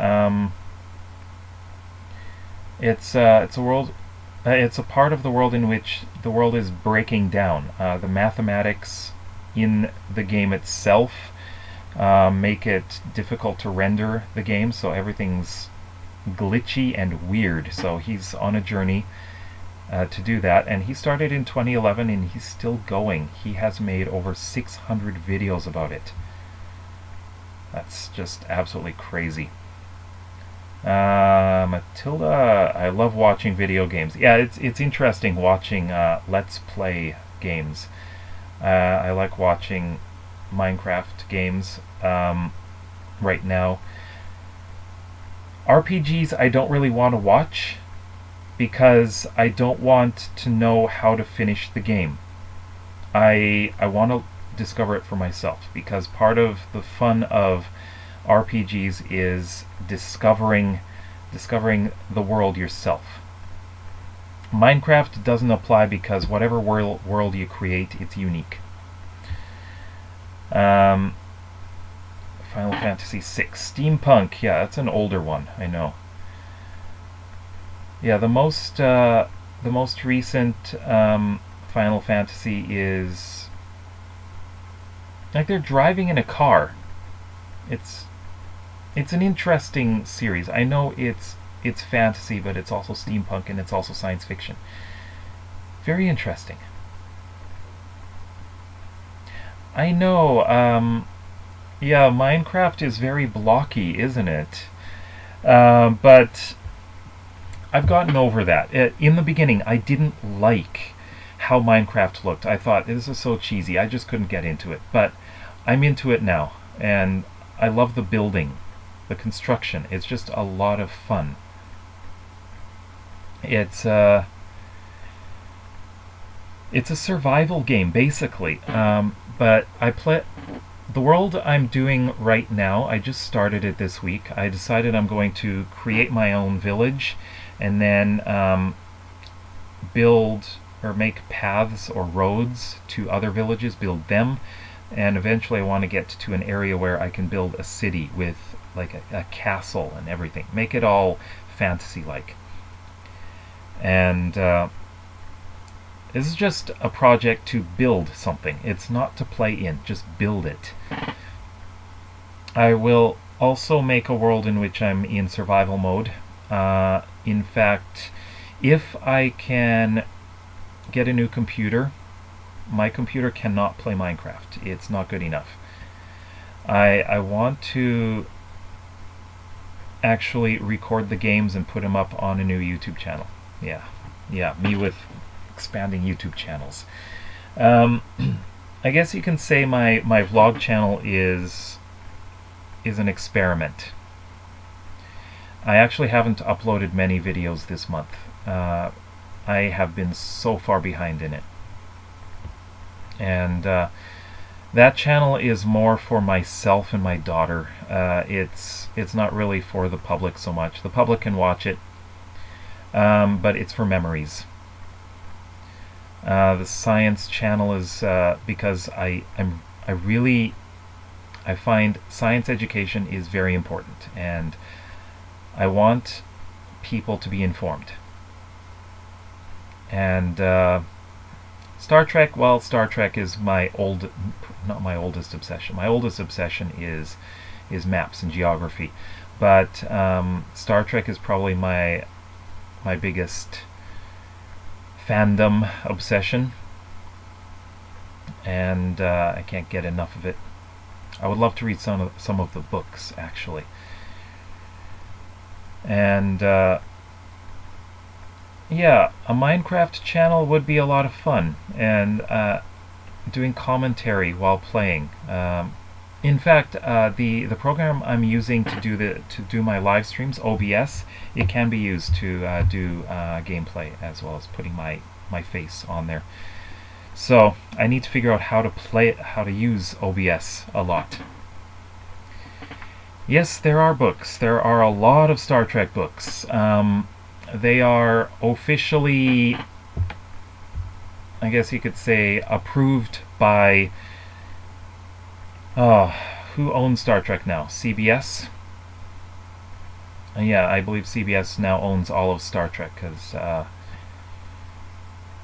it's a part of the world in which the world is breaking down. The mathematics in the game itself make it difficult to render the game, so everything's glitchy and weird. So he's on a journey to do that, and he started in 2011 and he's still going. He has made over 600 videos about it. That's just absolutely crazy. Matilda, I love watching video games. Yeah, it's interesting watching Let's Play games. I like watching Minecraft games right now. RPGs I don't really want to watch because I don't want to know how to finish the game. I want to discover it for myself, because part of the fun of RPGs is discovering the world yourself. Minecraft doesn't apply because whatever world you create, it's unique. Um, Final Fantasy VI. Steampunk. Yeah, that's an older one. I know. Yeah, the most recent Final Fantasy is like they're driving in a car. It's an interesting series. I know it's fantasy, but it's also steampunk and it's also science fiction. Very interesting. I know. Yeah, Minecraft is very blocky, isn't it? But I've gotten over that. In the beginning, I didn't like how Minecraft looked. I thought this is so cheesy. I just couldn't get into it. But I'm into it now, and I love the building, the construction. It's just a lot of fun. It's a survival game basically. But I play the world I'm doing right now. I just started it this week. I decided I'm going to create my own village, and then build or make paths or roads to other villages, build them, and eventually I want to get to an area where I can build a city with like a castle and everything. Make it all fantasy-like. And this is just a project to build something. It's not to play in, just build it. I will also make a world in which I'm in survival mode. In fact, if I can get a new computer, my computer cannot play Minecraft. It's not good enough. I want to actually record the games and put them up on a new YouTube channel. Yeah, me with expanding YouTube channels. I guess you can say my vlog channel is an experiment. I actually haven't uploaded many videos this month. I have been so far behind in it. And that channel is more for myself and my daughter. It's not really for the public so much. The public can watch it, but it's for memories. The science channel is because I find science education is very important, and I want people to be informed. And Star Trek, well, Star Trek is not my oldest obsession. My oldest obsession is maps and geography, but Star Trek is probably my biggest fandom obsession, and I can't get enough of it. I would love to read some of the books, actually. And yeah, a Minecraft channel would be a lot of fun, and doing commentary while playing. In fact, the program I'm using to do my live streams, OBS, it can be used to do gameplay as well as putting my face on there. So I need to figure out how to use OBS a lot. Yes, there are books. There are a lot of Star Trek books. They are officially, I guess you could say, approved by who owns Star Trek now? CBS? Yeah, I believe CBS now owns all of Star Trek, because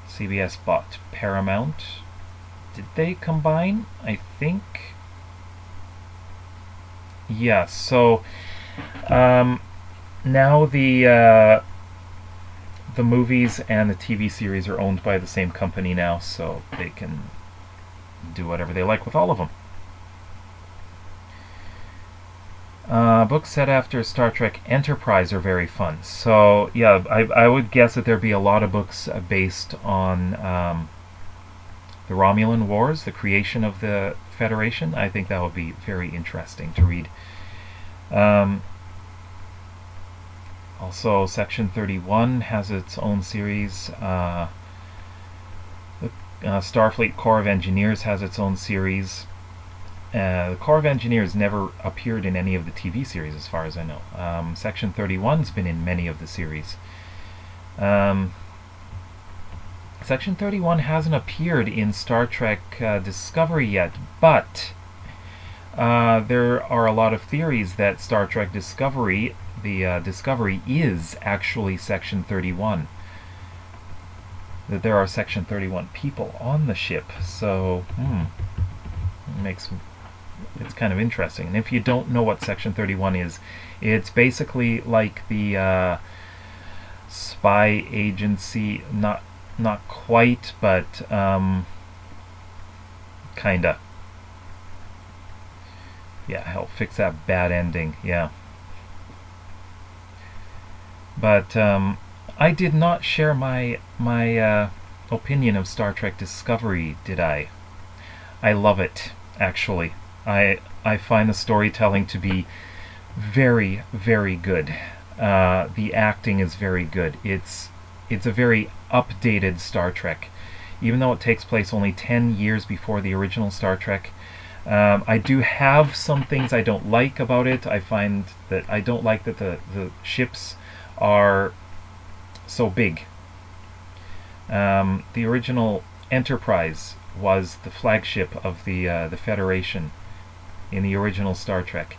CBS bought Paramount. Did they combine? I think. Yeah, so now the movies and the TV series are owned by the same company now, so they can do whatever they like with all of them. Books set after Star Trek Enterprise are very fun. So yeah, I would guess that there'd be a lot of books based on the Romulan Wars, the creation of the Federation. I think that would be very interesting to read. Also, Section 31 has its own series. The Starfleet Corps of Engineers has its own series. The Corps of Engineers never appeared in any of the TV series, as far as I know. Section 31's been in many of the series. Section 31 hasn't appeared in Star Trek Discovery yet, but there are a lot of theories that Star Trek Discovery, the Discovery, is actually Section 31. That there are Section 31 people on the ship. So, it's kind of interesting. And if you don't know what Section 31 is, it's basically like the spy agency, not quite, but kinda. Yeah, help fix that bad ending. Yeah. But I did not share my opinion of Star Trek Discovery, did I? I love it, actually. I find the storytelling to be very, very good. The acting is very good. It's a very updated Star Trek. Even though it takes place only 10 years before the original Star Trek, I do have some things I don't like about it. I find that I don't like that the ships are so big. The original Enterprise was the flagship of the Federation in the original Star Trek,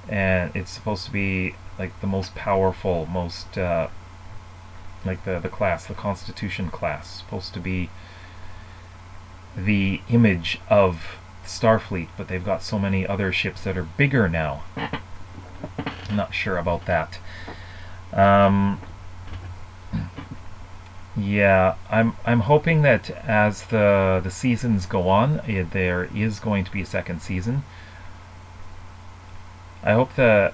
and it's supposed to be like the most powerful, most like the class, the Constitution class, supposed to be the image of Starfleet, but they've got so many other ships that are bigger now. I'm not sure about that. Yeah, I'm hoping that as the seasons go on, there is going to be a second season. I hope that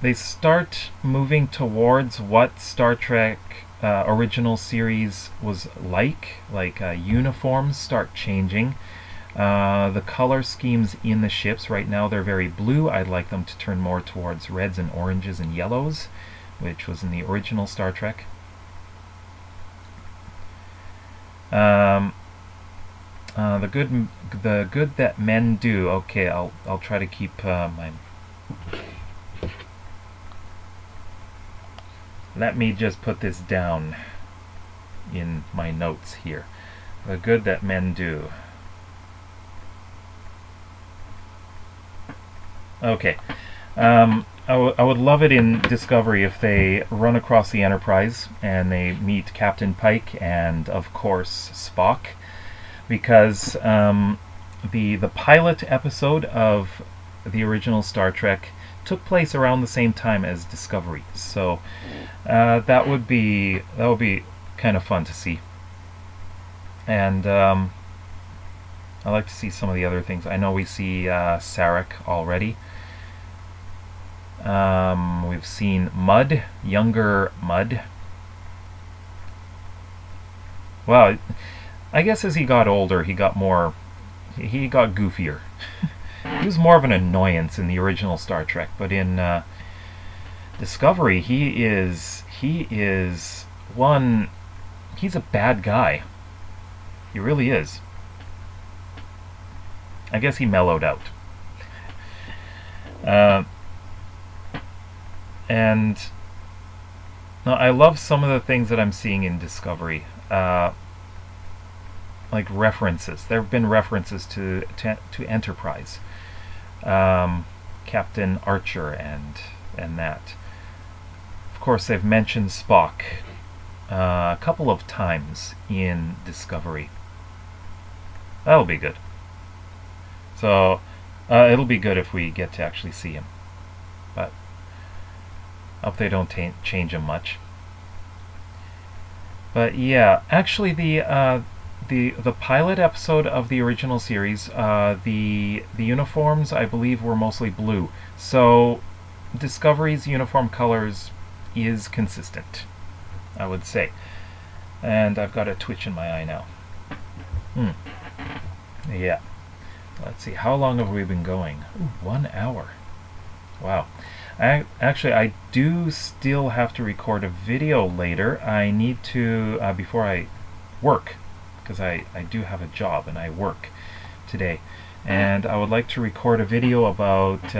they start moving towards what Star Trek original series was like uniforms start changing. The color schemes in the ships, right now they're very blue. I'd like them to turn more towards reds and oranges and yellows, which was in the original Star Trek. The good that men do. Okay, I'll try to keep my. Let me just put this down in my notes here. The good that men do. Okay. I would love it in Discovery if they run across the Enterprise and they meet Captain Pike and, of course, Spock, because the pilot episode of the original Star Trek took place around the same time as Discovery, so that would be kind of fun to see. And I like to see some of the other things. I know we see Sarek already. We've seen Mudd, younger Mudd. Well, I guess as he got older, he got goofier. He was more of an annoyance in the original Star Trek, but in Discovery, he's a bad guy. He really is. I guess he mellowed out. And no, I love some of the things that I'm seeing in Discovery. Like references. There have been references to Enterprise. Captain Archer and that. Of course, they've mentioned Spock a couple of times in Discovery. That'll be good. So, it'll be good if we get to actually see him. But I hope they don't change him much. But yeah, actually the pilot episode of the original series, the uniforms I believe were mostly blue. So Discovery's uniform colors is consistent, I would say. And I've got a twitch in my eye now. Yeah. Let's see, how long have we been going? Ooh, 1 hour. Wow. I do still have to record a video later. I need to, before I work, because I do have a job and I work today. And I would like to record a video about,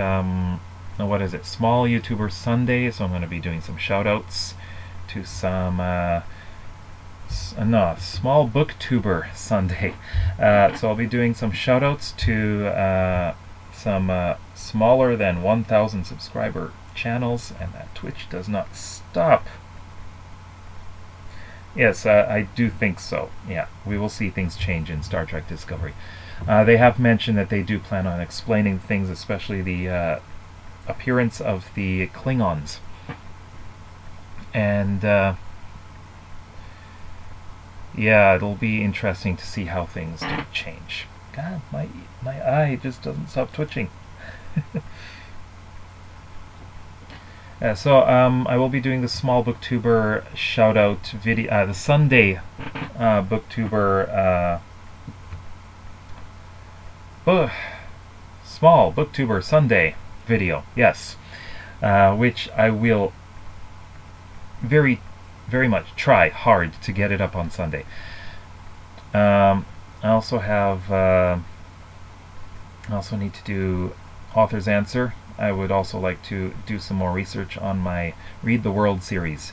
what is it, Small YouTuber Sunday. So I'm going to be doing some shout-outs to some, Small Booktuber Sunday. So I'll be doing some shout-outs to some smaller than 1,000 subscriber channels, and that Twitch does not stop. Yes, I do think so. Yeah, we will see things change in Star Trek Discovery. They have mentioned that they do plan on explaining things, especially the appearance of the Klingons. And yeah, it'll be interesting to see how things do change. God, my eye just doesn't stop twitching. So I will be doing the small Booktuber shout-out video, the Sunday Booktuber small Booktuber Sunday video, yes, which I will very much try hard to get it up on Sunday. I also have I also need to do Author's Answer. I would also like to do some more research on my Read the World series,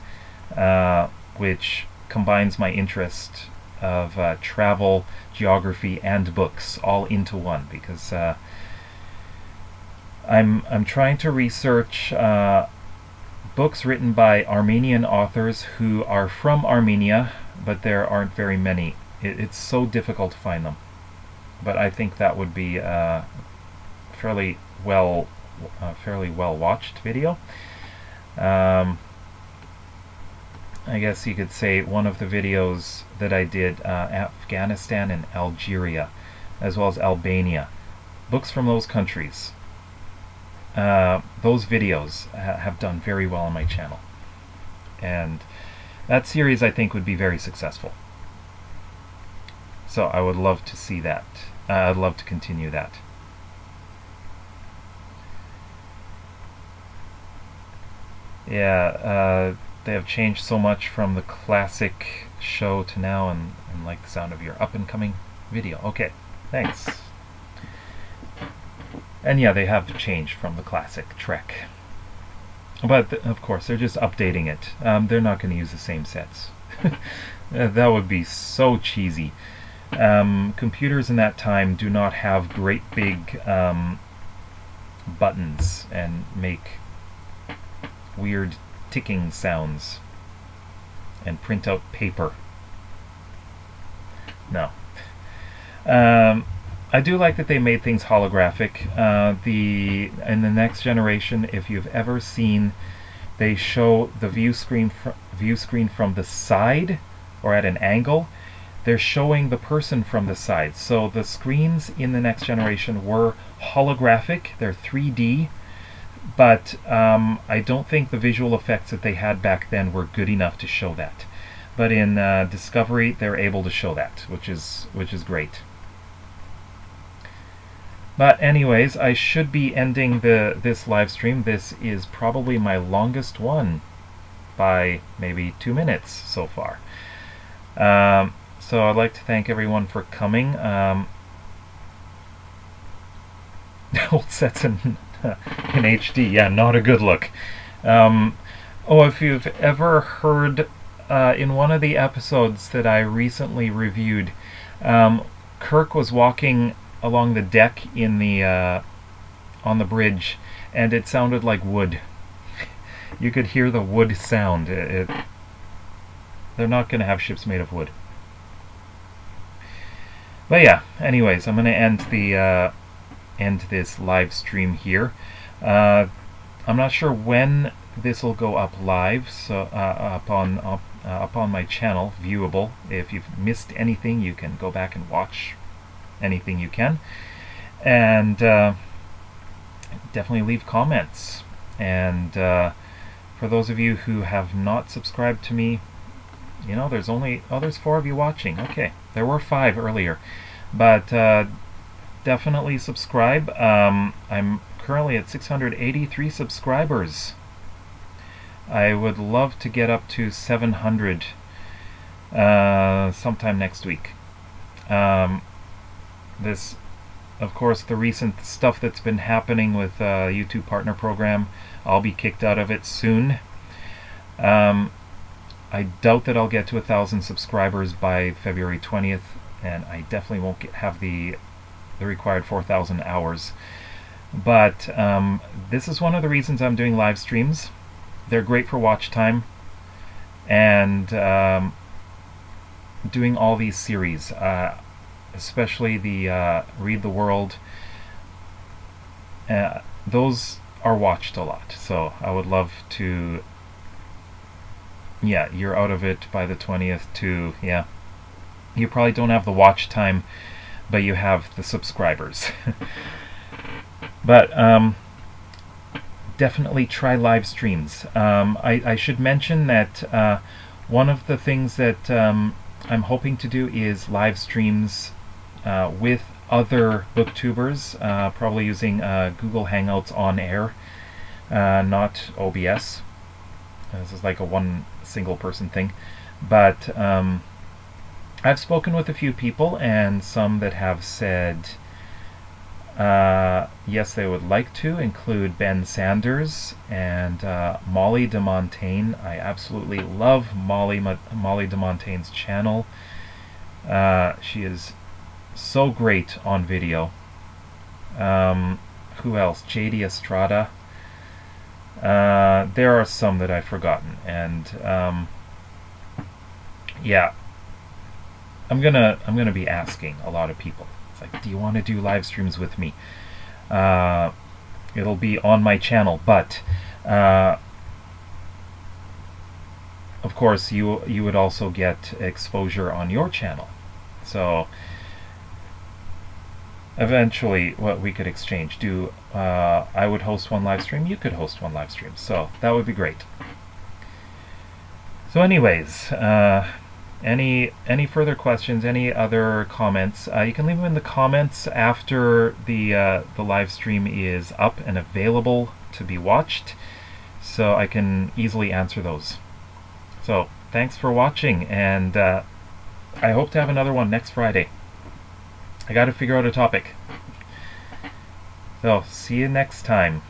which combines my interest of travel, geography, and books all into one, because I'm trying to research books written by Armenian authors who are from Armenia, but there aren't very many. It's so difficult to find them. But I think that would be a fairly well watched video. I guess you could say one of the videos that I did, Afghanistan and Algeria, as well as Albania, books from those countries. Those videos have done very well on my channel, and that series I think would be very successful. So I would love to see that. I'd love to continue that. Yeah, they have changed so much from the classic show to now, and like the sound of your up-and-coming video. Okay, thanks. And yeah, they have changed from the classic Trek. But of course, they're just updating it. They're not going to use the same sets. That would be so cheesy. Computers in that time do not have great big buttons and make weird ticking sounds and print out paper. No. I do like that they made things holographic. In the Next Generation, if you've ever seen, they show the view screen from the side or at an angle. They're showing the person from the side. So the screens in the Next Generation were holographic. They're 3D. But I don't think the visual effects that they had back then were good enough to show that. But in Discovery, they're able to show that, which is great. But anyways, I should be ending this live stream. This is probably my longest one by maybe 2 minutes so far. So I'd like to thank everyone for coming. Old sets in HD, yeah, not a good look. Oh, if you've ever heard in one of the episodes that I recently reviewed, Kirk was walking along the deck in the on the bridge, and it sounded like wood. You could hear the wood sound. They're not going to have ships made of wood. But yeah, anyways, I'm going to end this live stream here. I'm not sure when this will go up live, so up on my channel, viewable. If you've missed anything, you can go back and watch anything you can, and definitely leave comments. And for those of you who have not subscribed to me, you know, there's 4 of you watching. Okay, there were 5 earlier, but definitely subscribe. I'm currently at 683 subscribers. I would love to get up to 700 sometime next week. This, of course, the recent stuff that's been happening with YouTube Partner Program, I'll be kicked out of it soon. I doubt that I'll get to 1,000 subscribers by February 20th, and I definitely won't have the required 4,000 hours. But this is one of the reasons I'm doing live streams. They're great for watch time, and doing all these series, especially the Read the World, those are watched a lot. So I would love to, yeah, you're out of it by the 20th too. Yeah, you probably don't have the watch time, but you have the subscribers. But definitely try live streams. I should mention that one of the things that I'm hoping to do is live streams with other booktubers, probably using Google Hangouts on air, not OBS. This is like a one single person thing. But I've spoken with a few people, and some that have said yes, they would like to include Ben Sanders and Molly DeMontagne. I absolutely love Molly DeMontagne's channel. She is so great on video. Who else? JD Estrada. There are some that I've forgotten, and yeah, I'm gonna be asking a lot of people. It's like, do you want to do live streams with me? It'll be on my channel, but of course you would also get exposure on your channel. So eventually, what we could exchange. I would host one live stream, you could host one live stream. So that would be great. So anyways, any further questions, any other comments, you can leave them in the comments after the live stream is up and available to be watched, so I can easily answer those. So thanks for watching, and I hope to have another one next Friday. I got to figure out a topic. So see you next time.